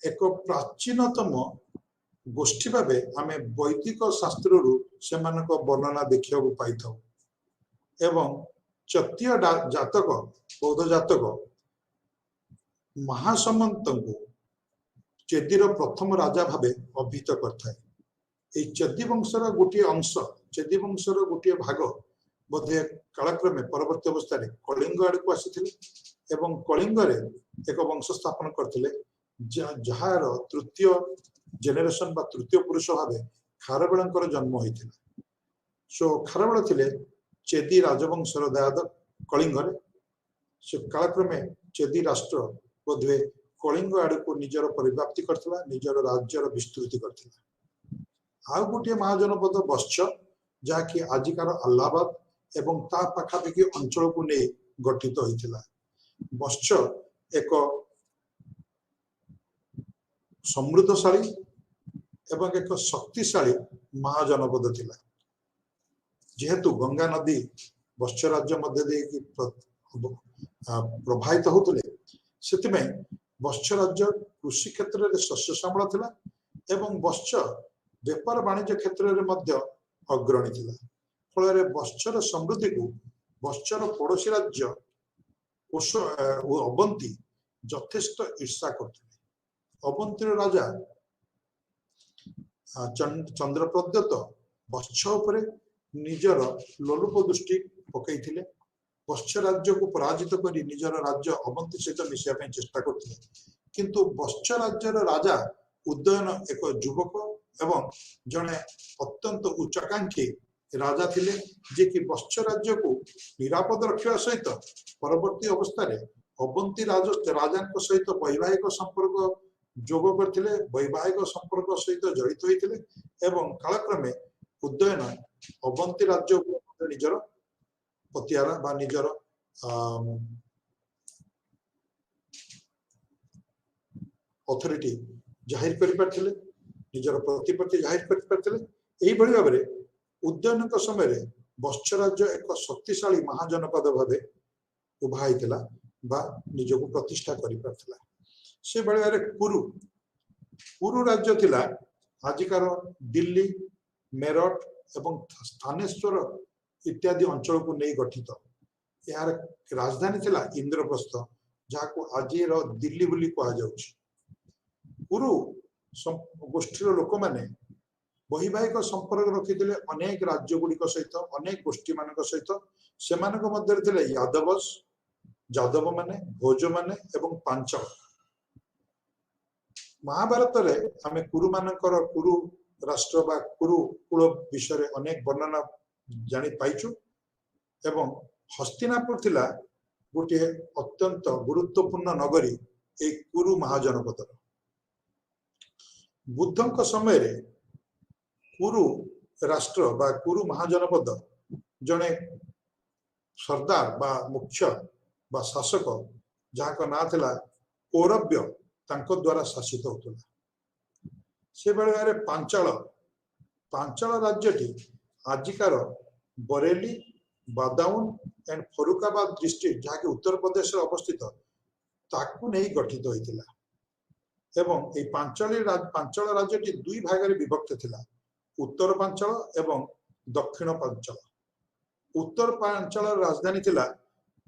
एक प्राचीनतम गोष्ठी भाव आम वैदिक शास्त्र से वर्णना देखा पाई था एवं चतीय जातक बौद्ध जातक महासमंत को चेदीर प्रथम राजा भावे अभिहित करथाए। चेदी वंशर गोटे अंश चेदी वंशर गोटे भाग बोधे कालक्रमे परवर्ती अवस्था कलिंग आड़ को आसी एवं कलिंग एक वंश स्थापन करते जार तृतीय जेनेरेशन बा तृतीय पुरुष भाव खारवेल जन्म होता सो खारवेल थे चेदी राजवंशर दयाद कलिंग से कालक्रमे चेदी राष्ट्र बोधे कलिंग आड़ को निजर परिव्याप्ति करथिला निजर राज्यर विस्तृति करथिला। आउ गोटे महाजनपद बश्च जहाँकि आजिकार अलाहाबाद एवं ता पाखापाखि अंचल को नहीं गठित होइथिला। बश्च एक समृद्धशाली एवं एक शक्तिशाली महाजनपद थिला जेहेतु गंगा नदी बश्च राज्य मध्य दे प्रभावित होते से बश्च राज्य कृषि क्षेत्र में शस्य श्यामल थिला एवं बश्च व्यापार वाणिज्य क्षेत्र में अग्रणी थिला फल बश्चर समृद्धि को बश्चर पड़ोशी राज्य अवंती यथेष्ट ईर्षा करते। अवंतीर राजा ଚନ୍ଦ୍ରପ୍ରଦ୍ୟୋତ ବତ୍ସ ଉପରେ ନିଜର ଲୋଲୁପ ଦୃଷ୍ଟି ପକାଇଥିଲେ। ବତ୍ସ ରାଜ୍ୟକୁ ପରାଜିତ କରି ନିଜର ରାଜ୍ୟ ଅବନ୍ତୀ ସହିତ ମିଶିବା ପାଇଁ ଚେଷ୍ଟା କରୁଥିଲେ। କିନ୍ତୁ ବତ୍ସ ରାଜ୍ୟର ରାଜା ଉଦୟନ ଏକ ଯୁବକ ଏବଂ ଜଣେ ଅत्यନ୍ତ ଉଚ୍ଚାକାଂକ୍ଷୀ ରାଜା ଥିଲେ, ଯେ କି ବତ୍ସ ରାଜ୍ୟକୁ ନିରାପଦ ରଖିବା ସହିତ ପରବର୍ତ୍ତୀ ଅବସ୍ଥାରେ ଅବନ୍ତୀ ରାଜାଙ୍କ ସହିତ ବୈବାହିକ ସମ୍ପର୍କ ଯୋଗ କରିଥିଲେ, ବୈବାହିକ ସମ୍ପର୍କ ସହିତ ଜଡ଼ିତ ହୋଇଥିଲେ ଏବଂ କାଳକ୍ରମେ ଉଦୟନ ଅବନ୍ତୀ ରାଜ୍ୟ ଉପରେ ନିଜର ପତିଆରା ବା ନିଜର ଅଥରିଟି ଜାହିର କରିପାରିଥିଲେ, ନିଜର ପ୍ରତିପତ୍ତି ଜାହିର କରିପାରିଥିଲେ। ଏହିଭଳି ଭାବରେ ଉଦୟନଙ୍କ ସମୟରେ ବତ୍ସ ରାଜ୍ୟ ଏକ ଶକ୍ତିଶାଳୀ ମହାଜନପଦ ଭାବେ ଉଭା ହେଇଥିଲା ବା ନିଜକୁ ପ୍ରତିଷ୍ଠା କରିପାରିଥିଲା। ସେଭଳି ଭାବରେ କୁରୁ ରାଜ୍ୟ ଥିଲା ଆଜିକାର ଦିଲ୍ଲୀ, ମେରଠ ଏବଂ ସ୍ଥାନେଶ୍ୱର ଇତ୍ୟାଦି ଅଞ୍ଚଳକୁ ନେଇ ଗଠିତ। ଏହାର ରାଜଧାନୀ ଥିଲା ଇନ୍ଦ୍ରପ୍ରସ୍ଥ, ଯାହାକୁ ଆଜିର ଦିଲ୍ଲୀ ବୋଲି କୁହାଯାଉଛି। କୁରୁ ଗୋଷ୍ଠୀର ଲୋକମାନେ ବୈବାହିକ ସମ୍ପର୍କ ରଖିଥିଲେ ଅନେକ ରାଜ୍ୟ ଗୁଡିକ ସହିତ, ଅନେକ ଗୋଷ୍ଠୀ ମାନଙ୍କ ସହିତ। ସେମାନଙ୍କ ମଧ୍ୟରେ ଥିଲେ ଯାଦବ ମାନେ, ଭୋଜ ମାନେ ଏବଂ ପାଞ୍ଚଳ। ମହାଭାରତରେ ଆମେ କୁରୁ ମାନଙ୍କର କୁରୁ ରାଷ୍ଟ୍ର ବା କୁରୁ କୂଳ ବିଷୟରେ ଅନେକ ବର୍ଣ୍ଣନା ଜାଣି ପାଇଛୁ ଏବଂ ହସ୍ତିନାପୁର ଥିଲା ଗୋଟିଏ ଅତ୍ୟନ୍ତ ଗୁରୁତ୍ୱପୂର୍ଣ୍ଣ ନଗରୀ ଏହି କୁରୁ ମହାଜନପଦର। ବୁଦ୍ଧଙ୍କ ସମୟରେ କୁରୁ ରାଷ୍ଟ୍ର ବା କୁରୁ ମହାଜନପଦ ଜଣେ ସର୍ଦ୍ଦାର ବା ମୁଖ୍ୟ ବା ଶାସକ, ଯାହାଙ୍କ ନାଁ ଥିଲା କୌରବ୍ୟ, ତାଙ୍କ ଦ୍ୱାରା ଶାସିତ ହେଉଥିଲା। ସେଭଳି ଭାବରେ ପାଞ୍ଚଳ ରାଜ୍ୟଟି ଆଜିକାର ବରେଲି, ବାଦାଉନ ଏଣ୍ଡ ଫରୁକାବାଦ ଡିଷ୍ଟ୍ରିକ୍ଟ, ଯାହାକି ଉତ୍ତରପ୍ରଦେଶରେ ଅବସ୍ଥିତ, ତାକୁ ନେଇ ଗଠିତ ହୋଇଥିଲା। ଏବଂ এই ପାଞ୍ଚଳ ରାଜ୍ୟଟି ଦୁଇ ଭାଗରେ ବିଭକ୍ତ ଥିଲା, ଉତ୍ତର ପାଞ୍ଚଳ ଏବଂ ଦକ୍ଷିଣ ପାଞ୍ଚଳ। ଉତ୍ତର ପାଞ୍ଚଳର ରାଜଧାନୀ ଥିଲା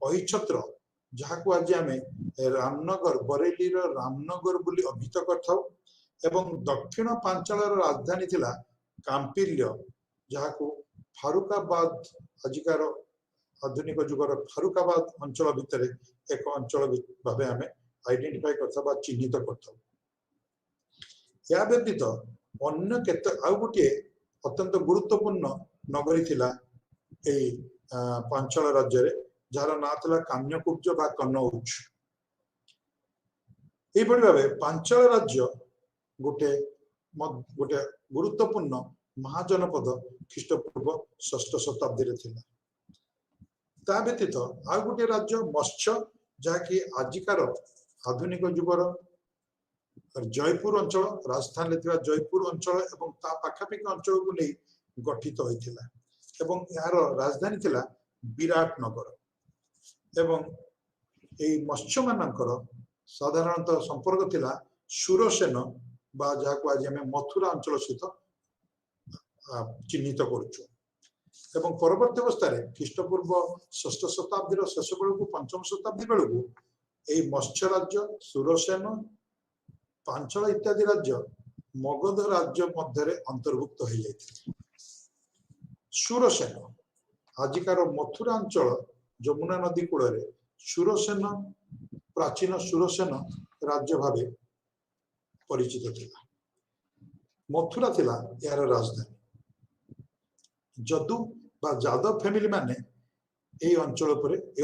ଅହିଛତ୍ର, ଯାହାକୁ ଆଜି ଆମେ ରାମନଗର, ବରେଲିର ରାମନଗର ବୋଲି ଅଭିହିତ କରିଥାଉ। ଏବଂ ଦକ୍ଷିଣ ପାଞ୍ଚଳର ରାଜଧାନୀ ଥିଲା କାମ୍ପିଲ୍ୟ, ଯାହାକୁ ଫାରୁକାବାଦ, ଆଜିକାର ଆଧୁନିକ ଯୁଗର ଫାରୁକାବାଦ ଅଞ୍ଚଳ ଭିତରେ ଏକ ଅଞ୍ଚଳ ଭାବେ ଆମେ ଆଇଡେଣ୍ଟିଫାଇ କରିଥାଉ ବା ଚିହ୍ନିତ କରିଥାଉ। ଏହା ବ୍ୟତୀତ ଅନ୍ୟ ଆଉ ଗୋଟିଏ ଅତ୍ୟନ୍ତ ଗୁରୁତ୍ୱପୂର୍ଣ୍ଣ ନଗରୀ ଥିଲା এই ପାଞ୍ଚଳ ରାଜ୍ୟରେ, ଯାହାର ନାଁ ଥିଲା କାନ୍ୟକୁବ୍ଜ ବା କନୌଜ। এইଭଳି ଭାବେ ପାଞ୍ଚଳ ରାଜ୍ୟ ଗୋଟେ ଗୁରୁତ୍ୱପୂର୍ଣ୍ଣ ମହାଜନପଦ ଖ୍ରୀଷ୍ଟପୂର୍ବ 6ଠ ଶତାବ୍ଦୀରେ ଥିଲା। ତା ବ୍ୟତୀତ ଆଉ ଗୋଟିଏ ରାଜ୍ୟ ମତ୍ସ୍ୟ, ଯାହାକି ଆଜିକାର ଆଧୁନିକ ଯୁଗର ଜୟପୁର ଅଞ୍ଚଳ, ରାଜସ୍ଥାନରେ ଥିବା ଜୟପୁର ଅଞ୍ଚଳ ଏବଂ ତା ପାଖାପାଖି ଅଞ୍ଚଳକୁ ନେଇ ଗଠିତ ହୋଇଥିଲା ଏବଂ ଏହାର ରାଜଧାନୀ ଥିଲା ବିରାଟନଗର। ଏବଂ এই ମତ୍ସ୍ୟ ମାନଙ୍କର ସାଧାରଣତଃ ସମ୍ପର୍କ ଥିଲା ସୁରସେନ ବା ଯାହାକୁ ଆଜି ଆମେ ମଥୁରା ଅଞ୍ଚଳ ସହିତ ଚିହ୍ନିତ କରୁଛୁ। ଏବଂ ପରବର୍ତ୍ତୀ ଅବସ୍ଥାରେ ଖ୍ରୀଷ୍ଟପୂର୍ବ 6ଠ ଶତାବ୍ଦୀର ଶେଷ ବେଳକୁ 5ମ ଶତାବ୍ଦୀ ବେଳକୁ এই ମତ୍ସ୍ୟ ରାଜ୍ୟ, ସୁରସେନ, ପାଞ୍ଚଳ ଇତ୍ୟାଦି ରାଜ୍ୟ ମଗଧ ରାଜ୍ୟ ମଧ୍ୟରେ ଅନ୍ତର୍ଭୁକ୍ତ ହୋଇଯାଇଥିଲା। ସୁରସେନ ଆଜିକାର ମଥୁରା ଅଞ୍ଚଳ ଯମୁନା ନଦୀ କୂଳରେ ସୁରସେନ, ପ୍ରାଚୀନ ସୁରସେନ ରାଜ୍ୟ ଭାବେ ପରିଚିତ ଥିଲା। ମଥୁରା ଥିଲା ଏହାର ରାଜଧାନୀ। ଯଦୁ ବା ଯାଦବ ଫ୍ୟାମିଲି ମାନେ এই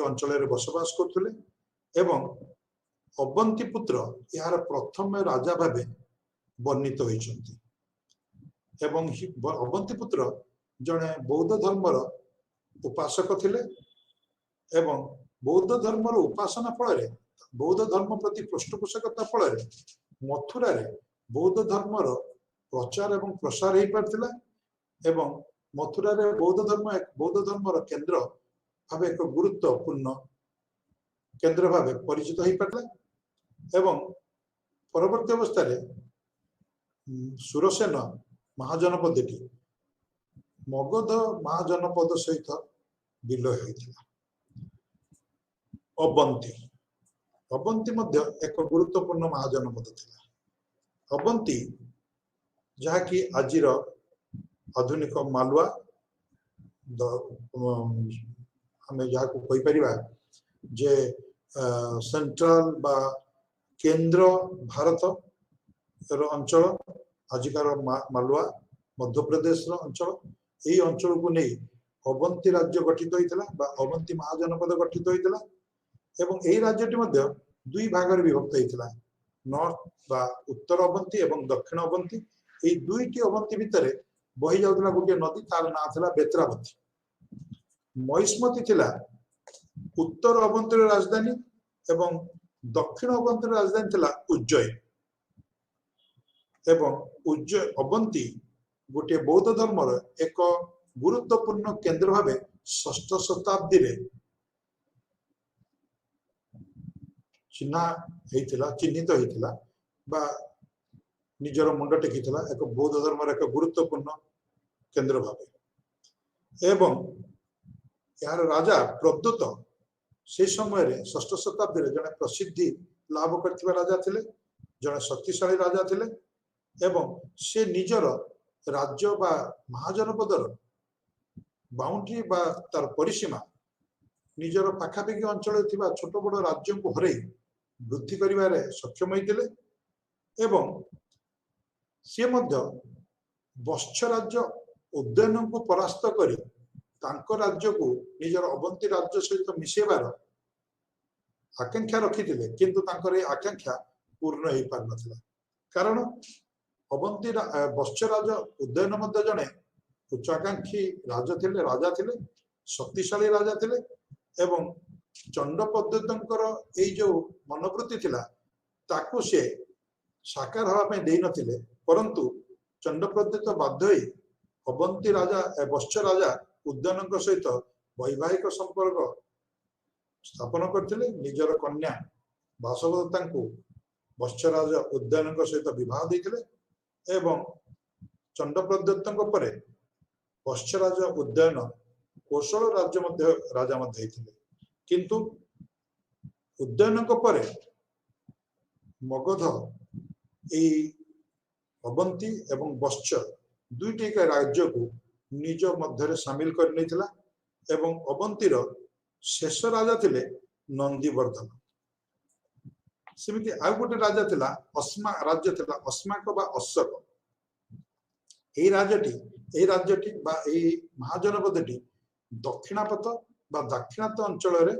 ଅଞ୍ଚଳରେ ବସବାସ କରୁଥିଲେ ଏବଂ ଅବନ୍ତୀ ପୁତ୍ର ଏହାର ପ୍ରଥମ ରାଜା ଭାବେ ବର୍ଣ୍ଣିତ ହୋଇଛନ୍ତି। ଏବଂ ଅବନ୍ତୀ ପୁତ୍ର ଜଣେ ବୌଦ୍ଧ ଧର୍ମର ଉପାସକ ଥିଲେ ଏବଂ ବୌଦ୍ଧ ଧର୍ମର ଉପାସନା ଫଳରେ, ବୌଦ୍ଧ ଧର୍ମ ପ୍ରତି ପୃଷ୍ଠପୋଷକତା ଫଳରେ ମଥୁରାରେ ବୌଦ୍ଧ ଧର୍ମର ପ୍ରଚାର ଏବଂ ପ୍ରସାର ହୋଇପାରିଥିଲା ଏବଂ ମଥୁରାରେ ବୌଦ୍ଧ ଧର୍ମର କେନ୍ଦ୍ର ଭାବେ ଏକ ଗୁରୁତ୍ୱପୂର୍ଣ୍ଣ କେନ୍ଦ୍ର ଭାବେ ପରିଚିତ ହୋଇପାରିଥିଲା। ଏବଂ ପରବର୍ତ୍ତୀ ଅବସ୍ଥାରେ ସୁରସେନ ମହାଜନପଦଟି ମଗଧ ମହାଜନପଦ ସହିତ ବିଲୟ ହୋଇଥିଲା। ଅବନ୍ତୀ ମଧ୍ୟ ଏକ ଗୁରୁତ୍ୱପୂର୍ଣ୍ଣ ମହାଜନପଦ ଥିଲା। ଅବନ୍ତୀ जहाँकि आजिर आधुनिक मालवा आम जहाँ को जे सेंट्रल बा केंद्र भारत अंचल आजिकार मालवा मध्य प्रदेश अंचल यही अंचल को नहीं अवंती राज्य गठित होता अवंती महाजनपद गठित होता एवं यही राज्य दुई भाग विभक्त होता नॉर्थ बा उत्तर अवंती एवं दक्षिण अवंती यही दुईटी अवंती भितर बही जाऊला गोटे नदी तार ना था बेत्रावती महिष्मती थिला उत्तर अवंतीर राजधानी एवं दक्षिण अवंतीर राजधानी थिला उज्जैन एवं उज्जैन अवंती गोटे बौद्ध धर्मर एक गुरुत्वपूर्ण केंद्र भाव षष्ठ शताब्दी रे चिन्हित होता बा निजर मुंड टेकी एक बौद्ध धर्म एक गुरुत्वपूर्ण केंद्र भाव एवं यार राजा प्रद्युत से समय षष्ठ शताब्दी रे जने प्रसिद्धि लाभ करथिबा राजा थिले जने शक्तिशाली राजा थिले एवं से निजर राज्य बा महाजनपदर बाउंड्री बा तार परिसीमा निजर पाखापाखि अंचल थिबा छोट बड़ राज्य को हरई वृद्धि करिवारे सक्षम होइतिले एवं से मध्य बत्स राज्य उद्यन को परास्त करी तांको राज्य को निजर अवंती राज्य सहित मिसेबार आकांक्षा रखिथिले किंतु तांकर ए आकांक्षा पूर्ण हो पार नथिला कारण अवंती बत्स राज उदयन मध्य जने उच्चाकांक्षी राजा थिले शक्तिशाली राजा थिले एवं चंड पद्धतर यही जो मनोवृत्ति थिला ताकू से साकार हवा दे नथिले परंतु चंड पद्धत बाध्य अवंती राजा बत्स राजा उद्यन सहित वैवाहिक संपर्क स्थापन करथिले निजर कन्या वासवदत्ता को बत्स राजा उद्यन सहित विवाह देथिले एवं चंड प्रदत्त परे बत्स राजा उद्यन कौशल राज्य मध्य राजा मध्य होइथिले किंतु उद्यन परे मगध ए अवंती एवं बत्स दुईटी राज्य को निज मध्य सामिल कर नहीं एवं अवंतीर शेष राजा थिले नंदीवर्धन सेमिति आ गोटे राजा थिला अस्मा राज्य थिला अस्माक बा अशोक ए राज्यटी बा ए महाजनपदटी दक्षिणापथ बा दाक्षिणात्य अंचल रे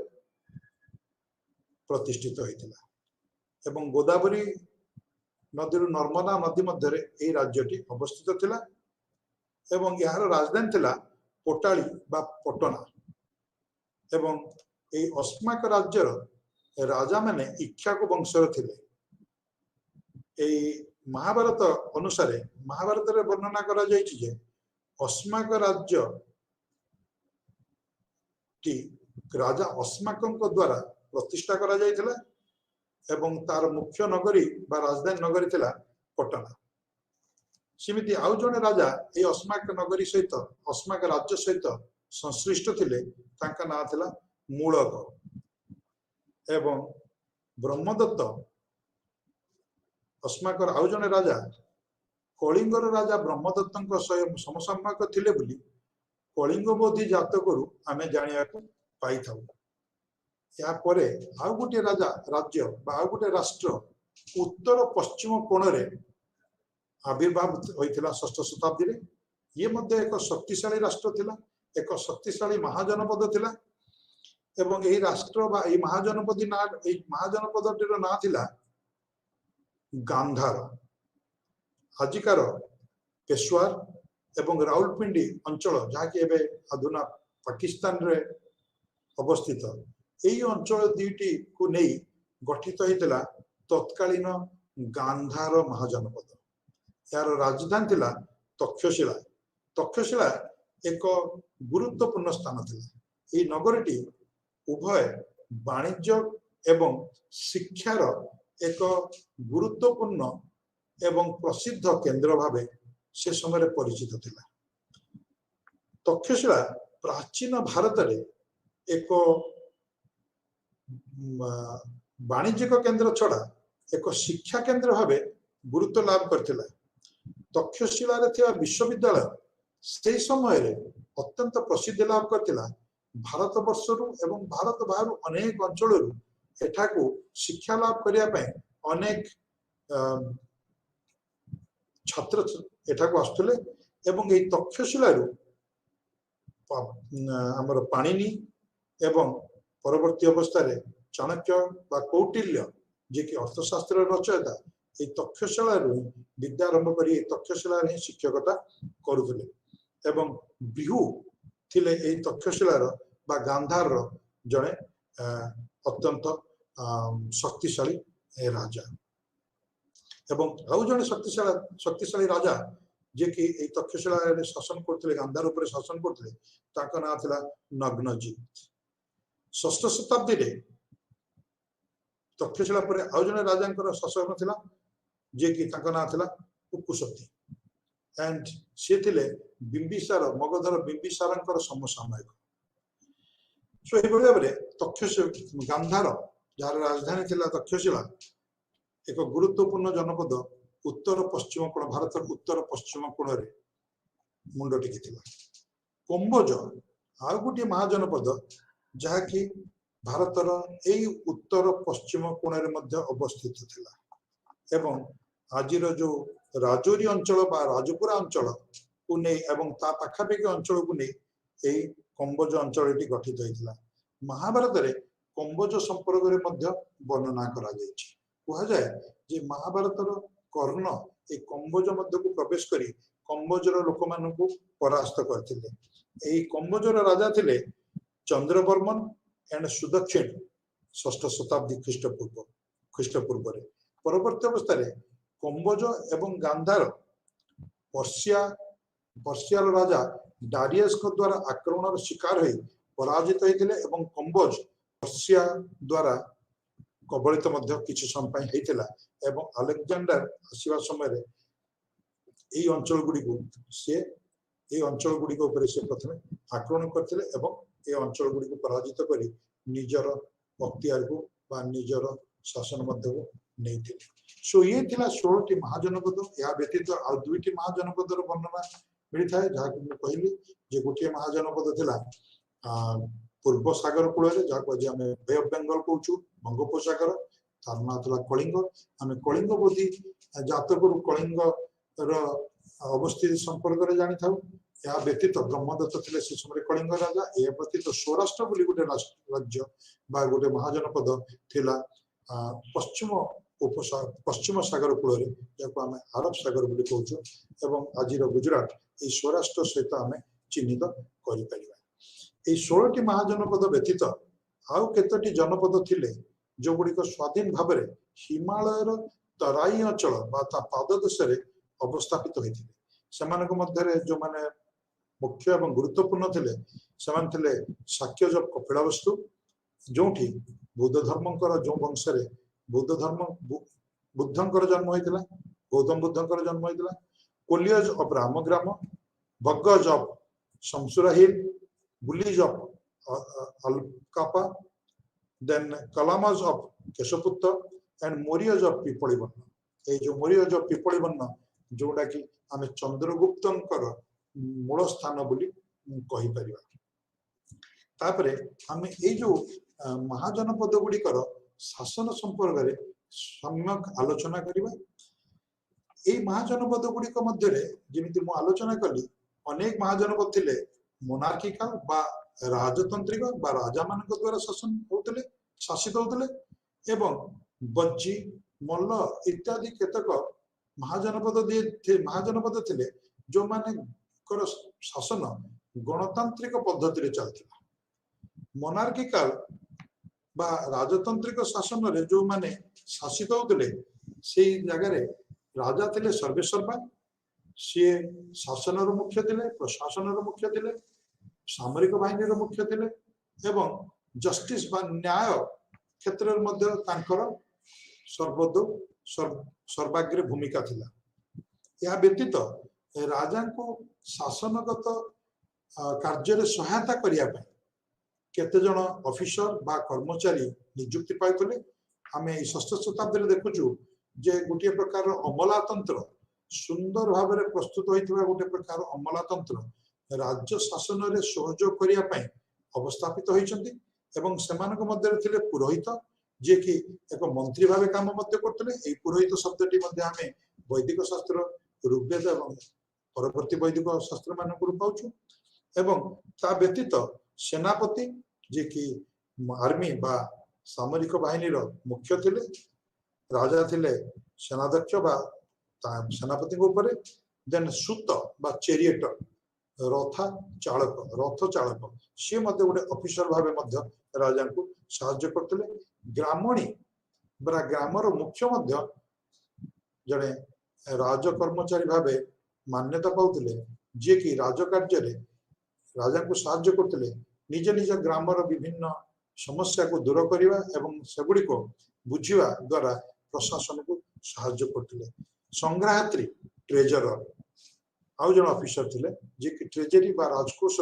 प्रतिष्ठित होइतिला एवं गोदावरी नदी नर्मदा नदी मध्य ए राज्यटी अवस्थित थिला एवं यार राजधानी थिला पोटाली बा पटना एवं ए अस्माक राज्यर राजा माने इक्ष्वाकु वंशर थिले ए महाभारत अनुसार महाभारत रे वर्णना करा जायछि जे अस्माक राज्य टी राजा अस्माकंक द्वारा प्रतिष्ठा करा जायथिला एवं तार मुख्य नगरी बा राजधानी नगरी थिला पटना सेमिति आउ जने राजा ए अस्माक नगरी सहित अस्माक राज्य सहित संश्लिष्ट थिले तांका ना थिला मूलक एवं ब्रह्मदत्त अस्माकर आउ जने राजा कलिंगर राजा ब्रह्मदत्तक समसामयिक थिले बोली कलिंगबोधी जातकरू आमे जानिया को पाई थाउ या परे आउ गोटे राजा राज्य बा आउ गोटे राष्ट्र उत्तर पश्चिम कोण रे आविर्भाव होइथिला षष्ठ शताब्दी रे ये मध्य एक शक्तिशाली राष्ट्र थिला एक शक्तिशाली महाजनपद थिला एवं यही राष्ट्र बा ए महाजनपदी ना ए महाजनपदटीर ना थिला गांधार आजिकार पेशवार एवं राउलपिंडी अंचल जहाँ कि एबे आधुना पाकिस्तान रे अवस्थित यही अंचल दुईटी को नहीं गठित होइतिला तत्कालीन गांधार महाजनपद यार राजधानी थिला तक्षशिला तक्षशिला एक गुरुत्वपूर्ण स्थान थिला ये नगरटी उभय वाणिज्य एवं शिक्षार एक गुरुत्वपूर्ण एवं प्रसिद्ध केंद्र भावे से समय परिचित थिला तक्षशिला प्राचीन भारत रे एक वाणिज्यिक केंद्र छड़ा एक शिक्षा केंद्र भावे गुरुत्व लाभ करथिला तक्षशिला विश्वविद्यालय से समय अत्यंत प्रसिद्धि लाभ करथिला। भारत वर्षरु एवं भारत बाहर अनेक अंचल एठाकू शिक्षा लाभ करिया पय अनेक छात्र एठाकू आस्तले एवं एई तक्षशिला हमर पाणिनि एवं परवर्ती अवस्था रे चाणक्य बा कौटिल्य जे कि अर्थशास्त्र रचयिता ए तक्षशिला विद्यारंभ करी तक्षशिला रे शिक्षकता करुले एवं बिहू थिले ए तक्षशिला बा गांधार जड़े अत्यंत शक्तिशाली राजा एवं आउ जड़े शक्तिशाली राजा जे कि ए तक्षशिला शासन करते गांधार उपर शासन करते ताका ना थिला नग्नजित। षष्ठ शताब्दी रे तक्षशिला पर आउ जड़े राजा शासन थिला जे कि ताका ना थिला उकुसती एंड से थिले बिंबिसार मगधर बिंबिसारंकर समसामयिक। सो ए भाव में तक्षशिला गांधार जार राजधानी थिला तक्षशिला एक गुरुत्वपूर्ण जनपद उत्तर पश्चिम कोण भारत उत्तर पश्चिम कोण रे मुंड टिकी थिला। कंबोज आउ गोटे महाजनपद जहा कि भारतर एई उत्तर पश्चिम कोण रे मध्य अवस्थित थिला एवं आजिर जो राजौरी अंचल बा राजपुरा अंचल को नहीं एवं ता पाखापाखि अंचल को नहीं एई कंबोज अंचल गठित होता। महाभारत रे कंबोज संपर्क रे मध्य वर्णना करा जायछि। कहा जाए जे महाभारतर कर्ण ए कंबोज मध्य को प्रवेश करी कंबोजर लोक मान को परास्त करथिले। एई कंबोजर राजा थिले चंद्रवर्मन एंड सुदक्षिण षष्ठ शताब्दी ख्रीष्टपूर्व रे। परवर्ती अवस्था रे कंबोज एवं गांधार पर्शिया राजा डारियस को द्वारा आक्रमण शिकार हो पराजित होते एवं कंबोज पर्शिया द्वारा कबलित किछि समय होता एवं अलेक्जेंडर आसवा समय ये अंचल गुड़ी को से ये अंचल गुड़ी से प्रथम आक्रमण करते एवं ये अंचल गुड़ी को पराजित कर निजर अख्तियार को बा निजर शासन मध्य को नहीं थे। सो ये थिला 16 महाजनपद। या व्यतीत आ दुईटी महाजनपदर वर्णना मिलता है जहाँ कि कहली जे गोटे महाजनपद थिला पूर्व सागर कूल जहाँ आज आम बे ऑफ बेंगल कहूँ बंगोपसागर तार ना था कलिंग। आम कलिंग बोधी जातक कलिंग अवस्थित संपर्क जानी था। या व्यतीत ब्रह्मदत्त थे से समय कलिंग राजा। या व्यतीत सौराष्ट्र बोली गोटे राज्य बा गोटे महाजनपद थिला पश्चिम सागर कूल जहाँ आम अरब सागर बोली कहूँ एवं आज गुजरात ये सौराष्ट्र सहित आम चिन्हित कर 16टी महाजनपद व्यतीत आउ केतोटी जनपद थिले जो गुड़िक स्वाधीन भाव में हिमालयर तराई अंचल पाददेश अवस्थापित होते। सेमानक मध्य जो माने मुख्य एवं गुरुत्वपूर्ण थिले सेमान थिले शाक्यज कपिलवस्तु जो बौद्ध धर्मकर जो वंश बौद्ध धर्म बुद्धंकर जन्म होता गौतम बुद्धंकर जन्म होता। Koliyas of Ramagrama Bhaggas of Sumsumara hill Bulis of Allakappa then Kalamas of Kesaputta and Moriyas of Pipphalivana. ये जो मोरियज ऑफ पिपलीवन्न जोटा कि आम चंद्रगुप्तंकर मूल स्थान बोली कहि परिबा। तापरे आम ये जो महाजनपद गुड़िकर शासन संपर्क में सम्यक आलोचना करिबा। ये महाजनपद गुड़िक मध्य जमी मु आलोचना कली अनेक महाजनपद थिले मोनार्किकल बा राजतंत्रिक बा राजा मान द्वारा शासन होते शासित होते एवं बज्जी मल्ल इत्यादि केतक महाजनपद थिले जो माने कर शासन गणतांत्रिक पद्धति चलता। मोनार्किकल बा राजतंत्रिक शासन रे जो माने शासित होते से जगह राजा थिले सर्वेसर्वा सी शासन मुख्य थे प्रशासन मुख्य थे सामरिक बाहिनी मुख्य थे एवं जस्टिस बा न्याय क्षेत्र में सर्वदो सर्वाग्रे भूमिका थिला। या व्यतीत राजा को शासनगत कार्य सहायता करने केते जन ऑफिसर बा कर्मचारी नियुक्ति पाइले। आम षष्ठ शताब्दी देखुचु जे गोटे प्रकार अमलातंत्र सुंदर भाव में प्रस्तुत होता गोटे प्रकार अमलातंत्र राज्य शासन में सहयोग करने अवस्थापित होती पुरोहित जे कि एक मंत्री भाव काम करते पुरोहित शब्दटी आम वैदिक शास्त्र ऋग्वेद और परवर्ती वैदिक शास्त्र मानक पाचु एवं ता व्यतीत सेनापति जे कि आर्मी बा सामरिक बाहिनी मुख्य थिले राजा थिले सेनाध्यक्ष बा सेनापति ऊपर देन सुत बा चेरिएटर रथ चालक सी गोटे ऑफिसर भाव राजा को साहाय्य करते ग्रामणी बा ग्रामर मुख्य जड़े राज कर्मचारी भाव मान्यता पाते जे कि राजकार्य राजा को साहाय्य करते निज निज ग्रामर विभिन्न समस्या को दूर करने सेगुड़ी को बुझा द्वारा प्रशासन को साहाय्य करते संग्राहत्री ट्रेजरर आउ जन ऑफिसर थिले जे कि ट्रेजरी बा राजकोष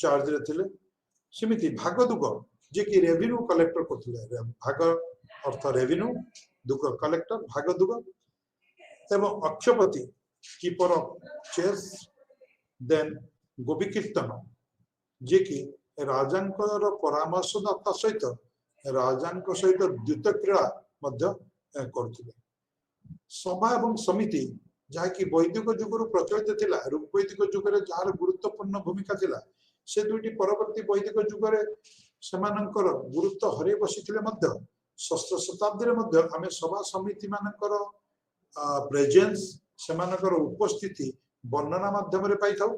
चार्ज रे थिले सेमिति भागदुग जे कि रेवेन्यू कलेक्टर करथिले भाग अर्थ रेवेन्यू दुग कलेक्टर भागदुग एवं अक्षपति कीपर चेस देन गोपी कीर्तन जे कि राजांकर परामर्शदाता सहित राजांक सहित द्युत क्रीड़ा मध्य करथिले सभा एवं समिति जहाँ कि वैदिक जुगर प्रचलित थिला ऋग्वैदिक जुगर जार गुरुत्वपूर्ण भूमिका थिला से दुईटी परवर्ती वैदिक जुगर सेमानंकर गुरुत्व हरे बसिथिले मध्य षष्ठ शताब्दी रे आमे सभा समिति मानकर प्रेजेंस सेमानकर उपस्थिति वर्णना माध्यम रे पाई थाउ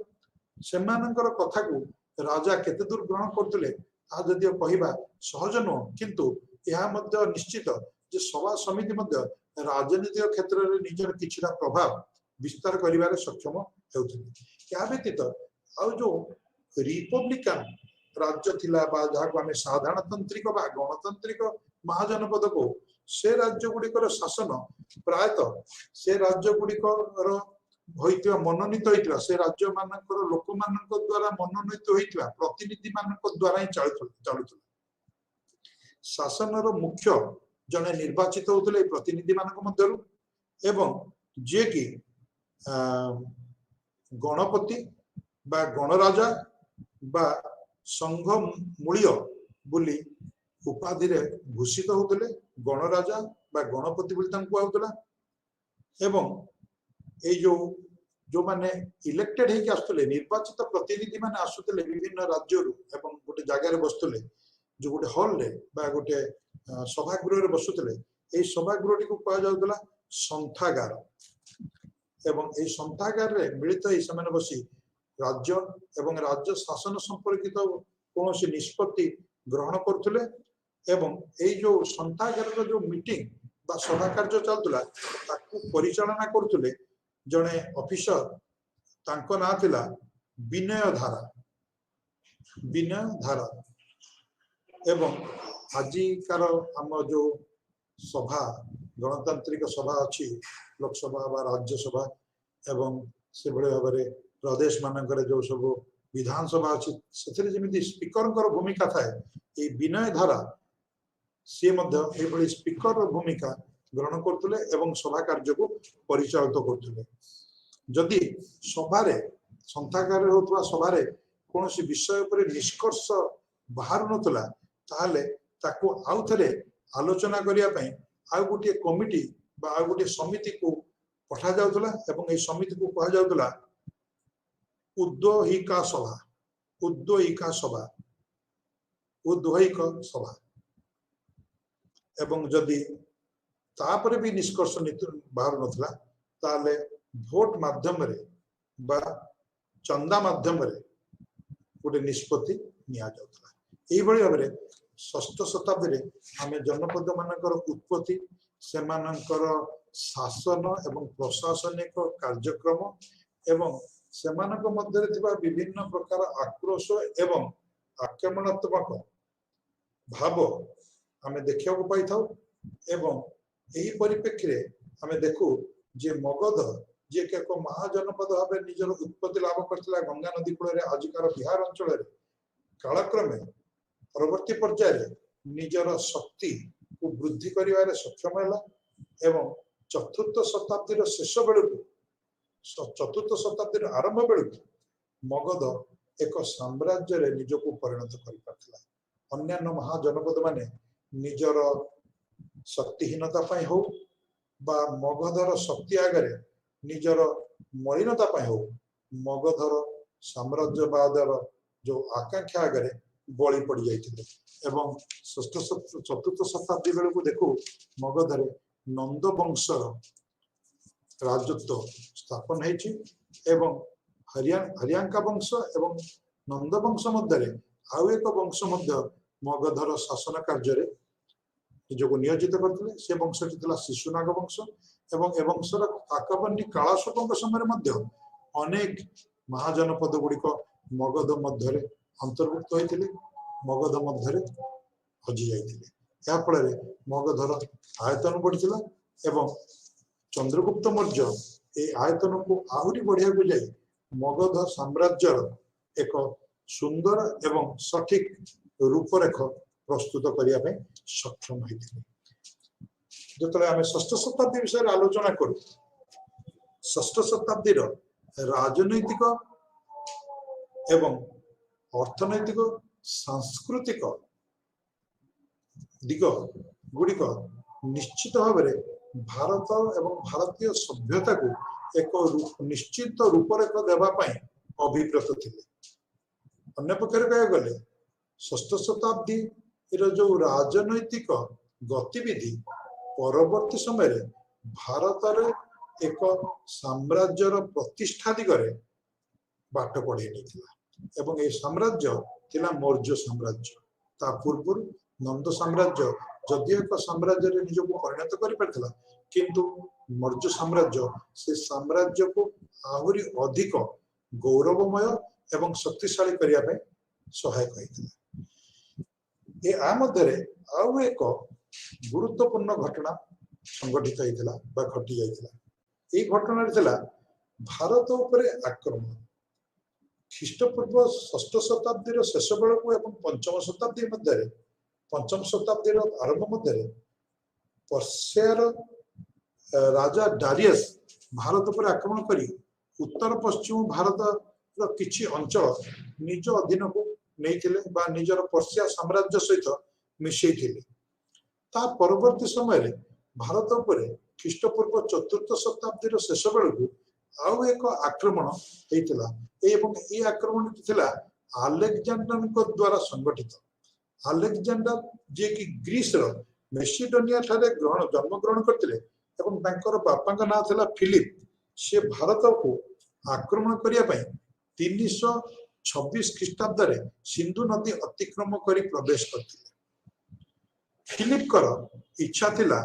सेमानकर कथा को राजा केते दूर ग्रहण करथिले आ जदि कहिबा सहज नुह किंतु यह मध्य निश्चित जे सभा समिति मध्य राजनीतिक क्षेत्र में निजर किछिटा प्रभाव विस्तार करिवारे सक्षम हेउथिले या व्यतीत आ जो रिपब्लिकन राज्य थिला बा जहाको आमे साधारणतांत्रिक बा गणतांत्रिक महाजनपद को से राज्य गुड़िकर शासन प्रायतः से राज्य गुड़िकर होइतिबा मनोनीत होइतिबा से राज्य मानकर लोक मानक द्वारा मनोनीत होइतिबा प्रतिनिधि मानक द्वारा ही चालुथिला शासन रो मुख्य जने निर्वाचित होते प्रतिनिधि मानक मध्यरु एवं जे कि गणपति बा गणराजा बा संघ मूल्य बोली उपाधि रे भूषित होते गणराजा बा गणपति बोली तांको आउतला एवं ए जो माने इलेक्टेड है कि आसुले निर्वाचित प्रतिनिधि माने आसुले विभिन्न राज्य एवं गोटे जगह रे बसुले जो गोटे हॉल रे बा गोटे सभागृह रे बसुले ए सभागृह को कहा जाउतला संथागार एवं ए संथागार रे मिलित ही समान बसी राज्य एवं राज्य शासन संपर्कित कौन सी निष्पत्ति ग्रहण करथुले एवं ए जो संथागार रो जो मीटिंग बा सभा कार्य चलतला ताकू परिचालना करथुले जने ऑफिसर तांको ना थिला विनय धारा एवं आजिकार आम जो सभा गणतांत्रिक सभा अच्छी लोकसभा बा राज्यसभा एवं से भाव में प्रदेश मानक जो सब विधानसभा अच्छी से जमी स्पीकर भूमिका थाए ये विनय धारा सी स्पीकर भूमिका ग्रहण करते एवं सभा कार्य को परिचालित करते जदि सभारे संथागार होता सभारे कौन सी विषय पर निष्कर्ष बाहर नतला ताहले ताको आउ थरे आलोचना करिया पई आउ गोटे कमिटी बा आउ गोटे समिति को पठा जाउतला एवं ए समिति को कहा जाउतला उद्वहिका सभा एवं जदि तापर भी निष्कर्ष बाहर नथला ताले भोट माध्यम रे बा चंदा माध्यम रे गोटे निष्पत्ति निया जाउतला एई भली भाबरे षष्ठ शताब्दी रे आमे जनपद मानकर उत्पत्ति सेमानकर शासन एवं प्रशासनिक कार्यक्रम एवं सेमानक मध्य थिबा विभिन्न प्रकार आक्रोश एवं आक्रमणात्मक भाव आमे देखिया को पाई थाउ एवं एही परिप्रेक्षी रे आमे देखु जे मगध जे के एक महाजनपद भाव निजर उत्पत्ति लाभ करथिला गंगा नदी कूल रे आजिकार बिहार अंचल रे कालक्रमे परवर्ती पर्याय निजर शक्ति को वृद्धि करिवारे सक्षम हैला एवं चतुर्थ शताब्दी शेष बेलू चतुर्थ शताब्दी आरंभ बेलू मगध एक साम्राज्य रे निजको परिणत कर पारथिला। अन्यान्य महाजनपद माने निजर शक्तिहीनता पाई हो बा मगधर शक्ति आगरे निजर मलिनता पाई हो मगधर साम्राज्यवादर जो आकांक्षा आगरे बलि पड़ जाइथिले एवं चतुर्थ शताब्दी बेलू देखू मगधरे नंद वंशर राजत्व स्थापन है एवं हरियांका वंश एवं नंद वंश मध्य आउ एक वंश मध्य मगधर शासन कार्य निजको नियोजित करते से वंशटी था शिशुनाग वंश एवं ए वंशर काकबन्नी कालाशोक समय मध्य अनेक महाजनपद गुड़िक मगध मध्य अंतर्भुक्त होते मगध मध्य हजि जाते फल मगधर आयतन बढ़ी एवं चंद्रगुप्त मौर्य ये आयतन को आहरी बढ़िया को जाए मगध साम्राज्य एक सुंदर एवं सठिक रूपरेख प्रस्तुत करने सक्षम होते जो आम षष्ठ शताब्दी विषय आलोचना करूँ षष्ठ शताब्दी राजनैतिक एवं अर्थनैतिक सांस्कृतिक दिग गुड़िक निश्चित भाव में भारत एवं भारतीय सभ्यता को एक निश्चित रूपरेख देवाई अभिप्रेत थे। अन्य पक्षर कह गले षष्ठ शताब्दी जो राजनैतिक गतिविधि परवर्ती समय भारत रे एक साम्राज्यर प्रतिष्ठा दिगरे बाट पड़े एवं ये साम्राज्य थिला मौर्य साम्राज्य ता पूर्व नंद साम्राज्य जदि एक साम्राज्य निजको परिणत कर किंतु मौर्य साम्राज्य से साम्राज्य को आहरी अधिक गौरवमय एवं शक्तिशाली करने सहायक होता आउ एक गुरुत्वपूर्ण घटना संगठित होता घटी जाता घटना भारत उपर आक्रमण ख्रीष्टपूर्व षष्ठ शताब्दी शेष बेलू एवं पंचम शताब्दी मध्य पंचम शताब्दी आरंभ मध्य पर्सियार राजा डारियस भारत पर आक्रमण करी उत्तर पश्चिम भारत किछि अंचल निज अधीन को नहीं निजर पर्सिया साम्राज्य सहित मिसई ता परवर्ती समय भारत पर ख्रीष्टपूर्व चतुर्थ शताब्दी शेष बेलू आउ एक आक्रमण होता ये आक्रमण आलेक्जेंडर द्वारा संगठित आलेक्जेंडर जे कि ग्रीस मेसिडोनिया जन्म ग्रहण करते बापा का ना था फिलिप से भारत को आक्रमण करने 326 ख्रीष्टाब्द सिंधु नदी अतिक्रम कर प्रवेश करते फिलिप इच्छा थिला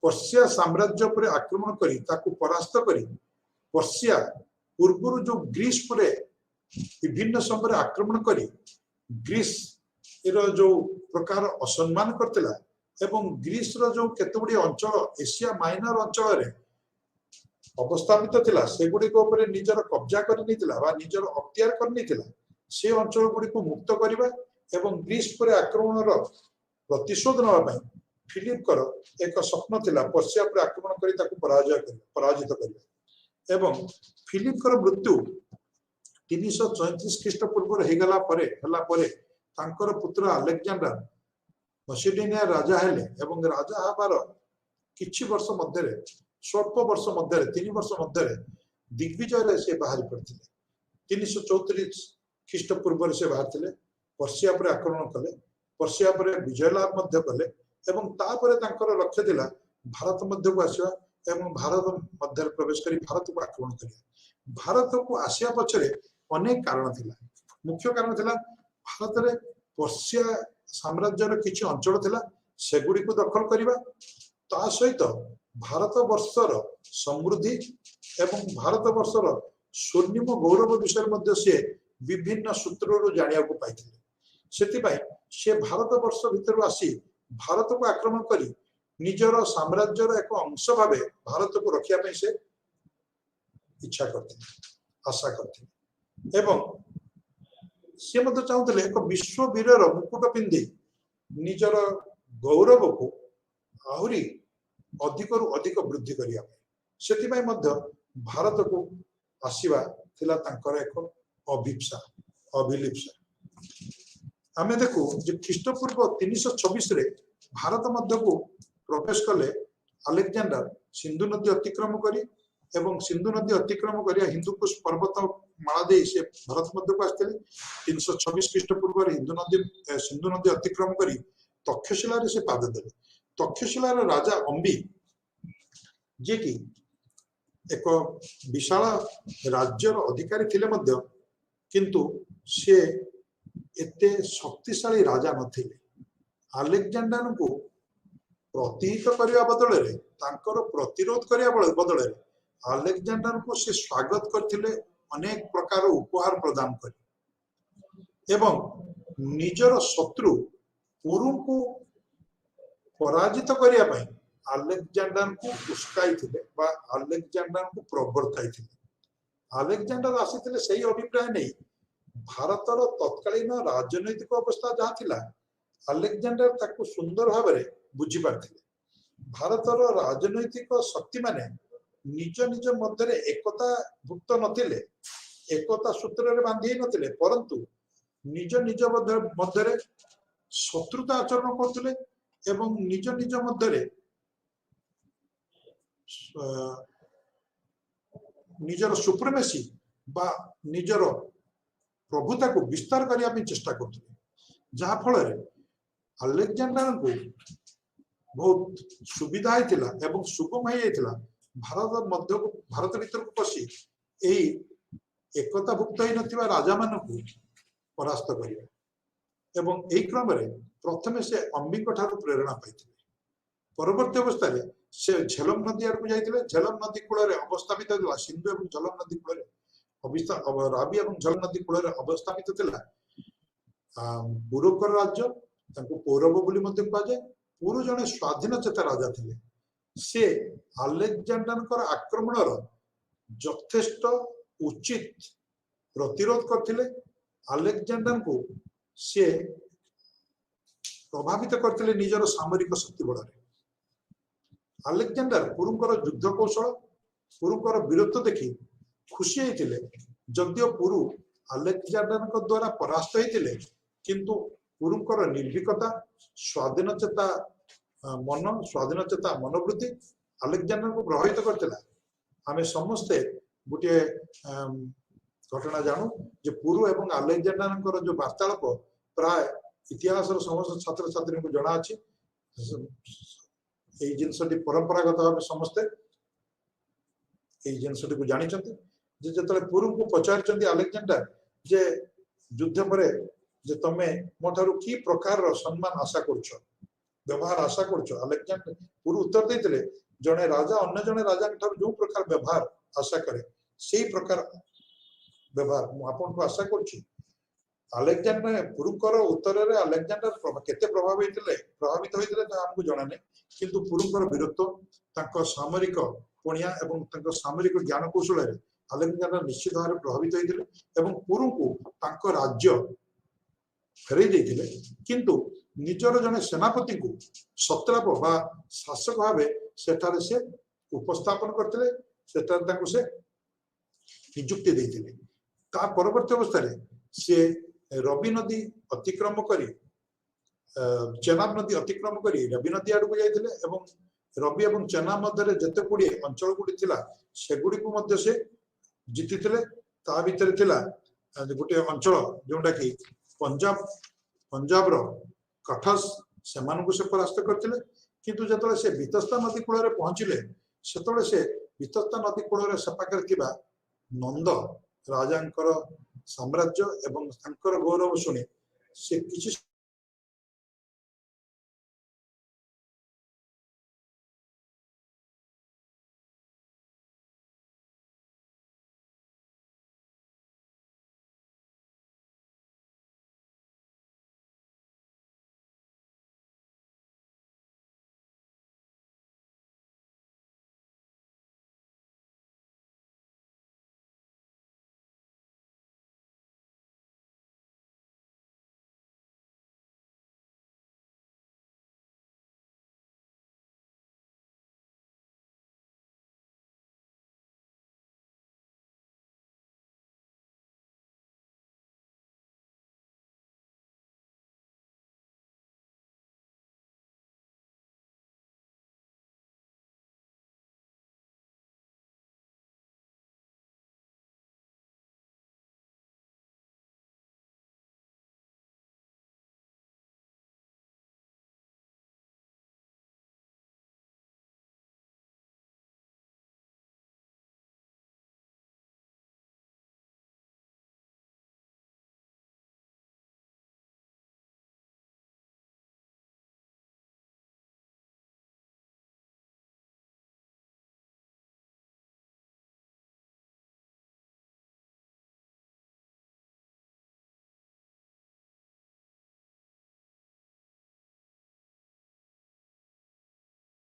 पर्सिया साम्राज्य पर आक्रमण करी ताकू परास्त करी पर्सिया पूर्व जो ग्रीस पर विभिन्न समय आक्रमण करी ग्रीस जो प्रकार असम्मान करथिला एवं ग्रीस जो केतगुडी अंचल एशिया माइनर अंचल अवस्थापित थिला सेगुडी को ऊपर निजर कब्जा कर निथिला बा निजर अख्तियार कर निथिला से अंचल गुडी को मुक्त करिबा एवं ग्रीस पर आक्रमण रो प्रतिशोध नवा पई फिलिप कर एक स्वप्न थिला पर्सिया पर आक्रमण करी ताकू पराजित करिबा एवं फिलिप कर मृत्यु 334 ख्रीष्टपूर्व हेगला परे तांकर पुत्र अलेक्जेंडर मसिडोनिया राजा हेले एवं राजा हबार किछि वर्ष मध्य स्वल्प वर्ष मध्य 3 वर्ष मध्य दिग्विजय से बाहरी पड़ते 334 ख्रीष्टपूर्व से बाहर पर्सिया पर आक्रमण कले पर्सिया पर विजय लाभ मध्य कले एवं तापर तांकर लक्ष्य थिला भारत मध्य को आसीबा एवं भारत मध्य प्रवेश करी भारत को आक्रमण करिया भारत को आसिया पछरे अनेक कारण थिला मुख्य कारण थिला भारत रे पर्सिया साम्राज्यर किछि अंचल थिला सेगुडी को दखल करिबा ता सहित भारत वर्षर समृद्धि एवं भारत वर्षर स्वर्णिम गौरव विषय मध्य से विभिन्न सूत्ररु जानिया को पाइथिले सेति से भारत वर्ष भितर आसी भारत को आक्रमण करी निजर साम्राज्यर एक अंश भाव भारत को रखिया से इच्छा करते आशा करते एवं सी चाहते एक विश्व वीरर मुकुट पिंधि निजर गौरव को आहरी अधिक रु अधिक वृद्धि करने भारत को आसीबा थिला तांकर एक अभिप्सा अभिलिप्सा आमे देखु जे ख्रीष्टपूर्व 326 रे भारत मध्य को प्रवेश कले अलेक्जेंडर सिंधु नदी अतिक्रम करी एवं सिंधु नदी अतिक्रम करिया हिंदुकुश पर्वत माला दे से भारत मध्य को आस्ते 326 ख्रीष्टपूर्व सिंधु नदी अतिक्रम करी तक्षशिला रे से पाद देले तक्षशिला रे राजा अंबी जे कि एक विशाल राज्यर अधिकारी थिले मध्य किंतु से एते शक्तिशाली राजा नथिले अलेक्जेंडर को प्रतिहित करने बदल रे तांकर प्रतिरोध करने बदल रे अलेक्जेंडर को से स्वागत करथिले अनेक प्रकार उपहार प्रदान कर एवं निजर शत्रु पुरु को पराजित करने पई अलेक्जेंडर को उस्काई थिले बा अलेक्जेंडर को प्रवर्ताई थिले अलेक्जेंडर आसीथिले सही अभिप्राय नहीं भारतर तत्कालीन राजनैतिक अवस्था जहाँ थिला अलेक्जेंडर ताकू सुंदर भाव में बुझी पारथिले भारतर राजनैतिक शक्ति माने निज निज मध्य एकता भुक्त नथिले एकता सूत्र रे बांधी नथिले परंतु निज निज मध्य शत्रुता आचरण करथिले एवं निज निज मध्य निजर सुप्रीमेसी बा निजर प्रभुता को विस्तार करने चेष्टा करथिले जहाँ फल अलेक्जेंडर को बहुत सुविधा होता एवं सुगम हो जाता भारत मध्य भारत भीतर को पशि यही एकता भुक्त हो राजा मान परास्त करने एवं यही क्रम प्रथम से अंबिक प्रेरणा पाई परवर्ती अवस्था से झेलम नदी आड़ को जाते झेलम नदी कूल अवस्थापित होता सिंधु और झेलम नदी कूल राबी और झेलम नदी कूल अवस्थापित था पुरकर राज्य पौरव बोली कहुए पुरु जड़े स्वाधीन चेता राजा थे से अलेक्जेंडर आक्रमण यथेष्ट उचित प्रतिरोध करथिले अलेक्जेंडर को से प्रभावित करथिले निजर सामरिक शक्ति बल अलेक्जेंडर पुरुंकर युद्ध कौशल पुरुंकर वीरत्व देखि खुशी होते जदियो पुरु अलेक्जेंडर द्वारा परास्त होते किंतु पुरुंकर निर्भीकता स्वाधीन चेता मनोवृत्ति अलेक्जेंडर को प्रभावित करथिला आमे समस्ते गोटे घटना जानू जे पुरु एवं अलेक्जेंडर जो वार्तालाप प्राय इतिहास समस्त छात्र छात्री को जना अछि एई जिनसटी परंपरागत भाव समस्ते एई जिनसटी को जानि छथि जे जतले पुरु को पचारचंदी अलेक्जेंडर जे युद्ध परे जे तमे मोठारु की प्रकार सम्मान आशा करछ व्यवहार आशा करछ अलेक्जेंडर पुरु उत्तर देथिले जने राजा अन्य जने राजा ठार जो प्रकार व्यवहार आशा करे सेही प्रकार व्यवहार मु आपन को आशा करछि अलेक्जेंडर पुरुकर उत्तर रे अलेक्जेंडर केते प्रभावित होइतिले ता हमकु जणा नै किंतु पुरुकर वीरत्व तांको सामरिक पुण्या एवं तांको सामरिक ज्ञान कौशल रे अलेक्जेंडर निश्चित भाव प्रभावित होइतिले एवं पुरु को तांको राज्य फेरई देथिले किंतु निजर जने सेनापति को सत्राप बा शासक भाव सेठारे से उपस्थापन करथिले सेठारे तांको से नियुक्ति देथिले ता परवर्ती अवस्था से रवि नदी अतिक्रम करी चेनाब नदी अतिक्रम करी रवि नदी आड़ को जाइथिले एवं रवि एवं चेनाब मध्य जते गुडी अंचल गुडी थिला सेगुडी को मध्य से जीतिथिले ता भितर थिला गोटे अंचल जोंडा कि पंजाब रो कठस से परास्त करथिले किंतु जतले से वितस्ता नदी कूल पहुंचले सेतले से वितस्ता नदी कूल सेपाकर थिबा नंद राजांकर साम्राज्य एवं गौरव शुणी से किसी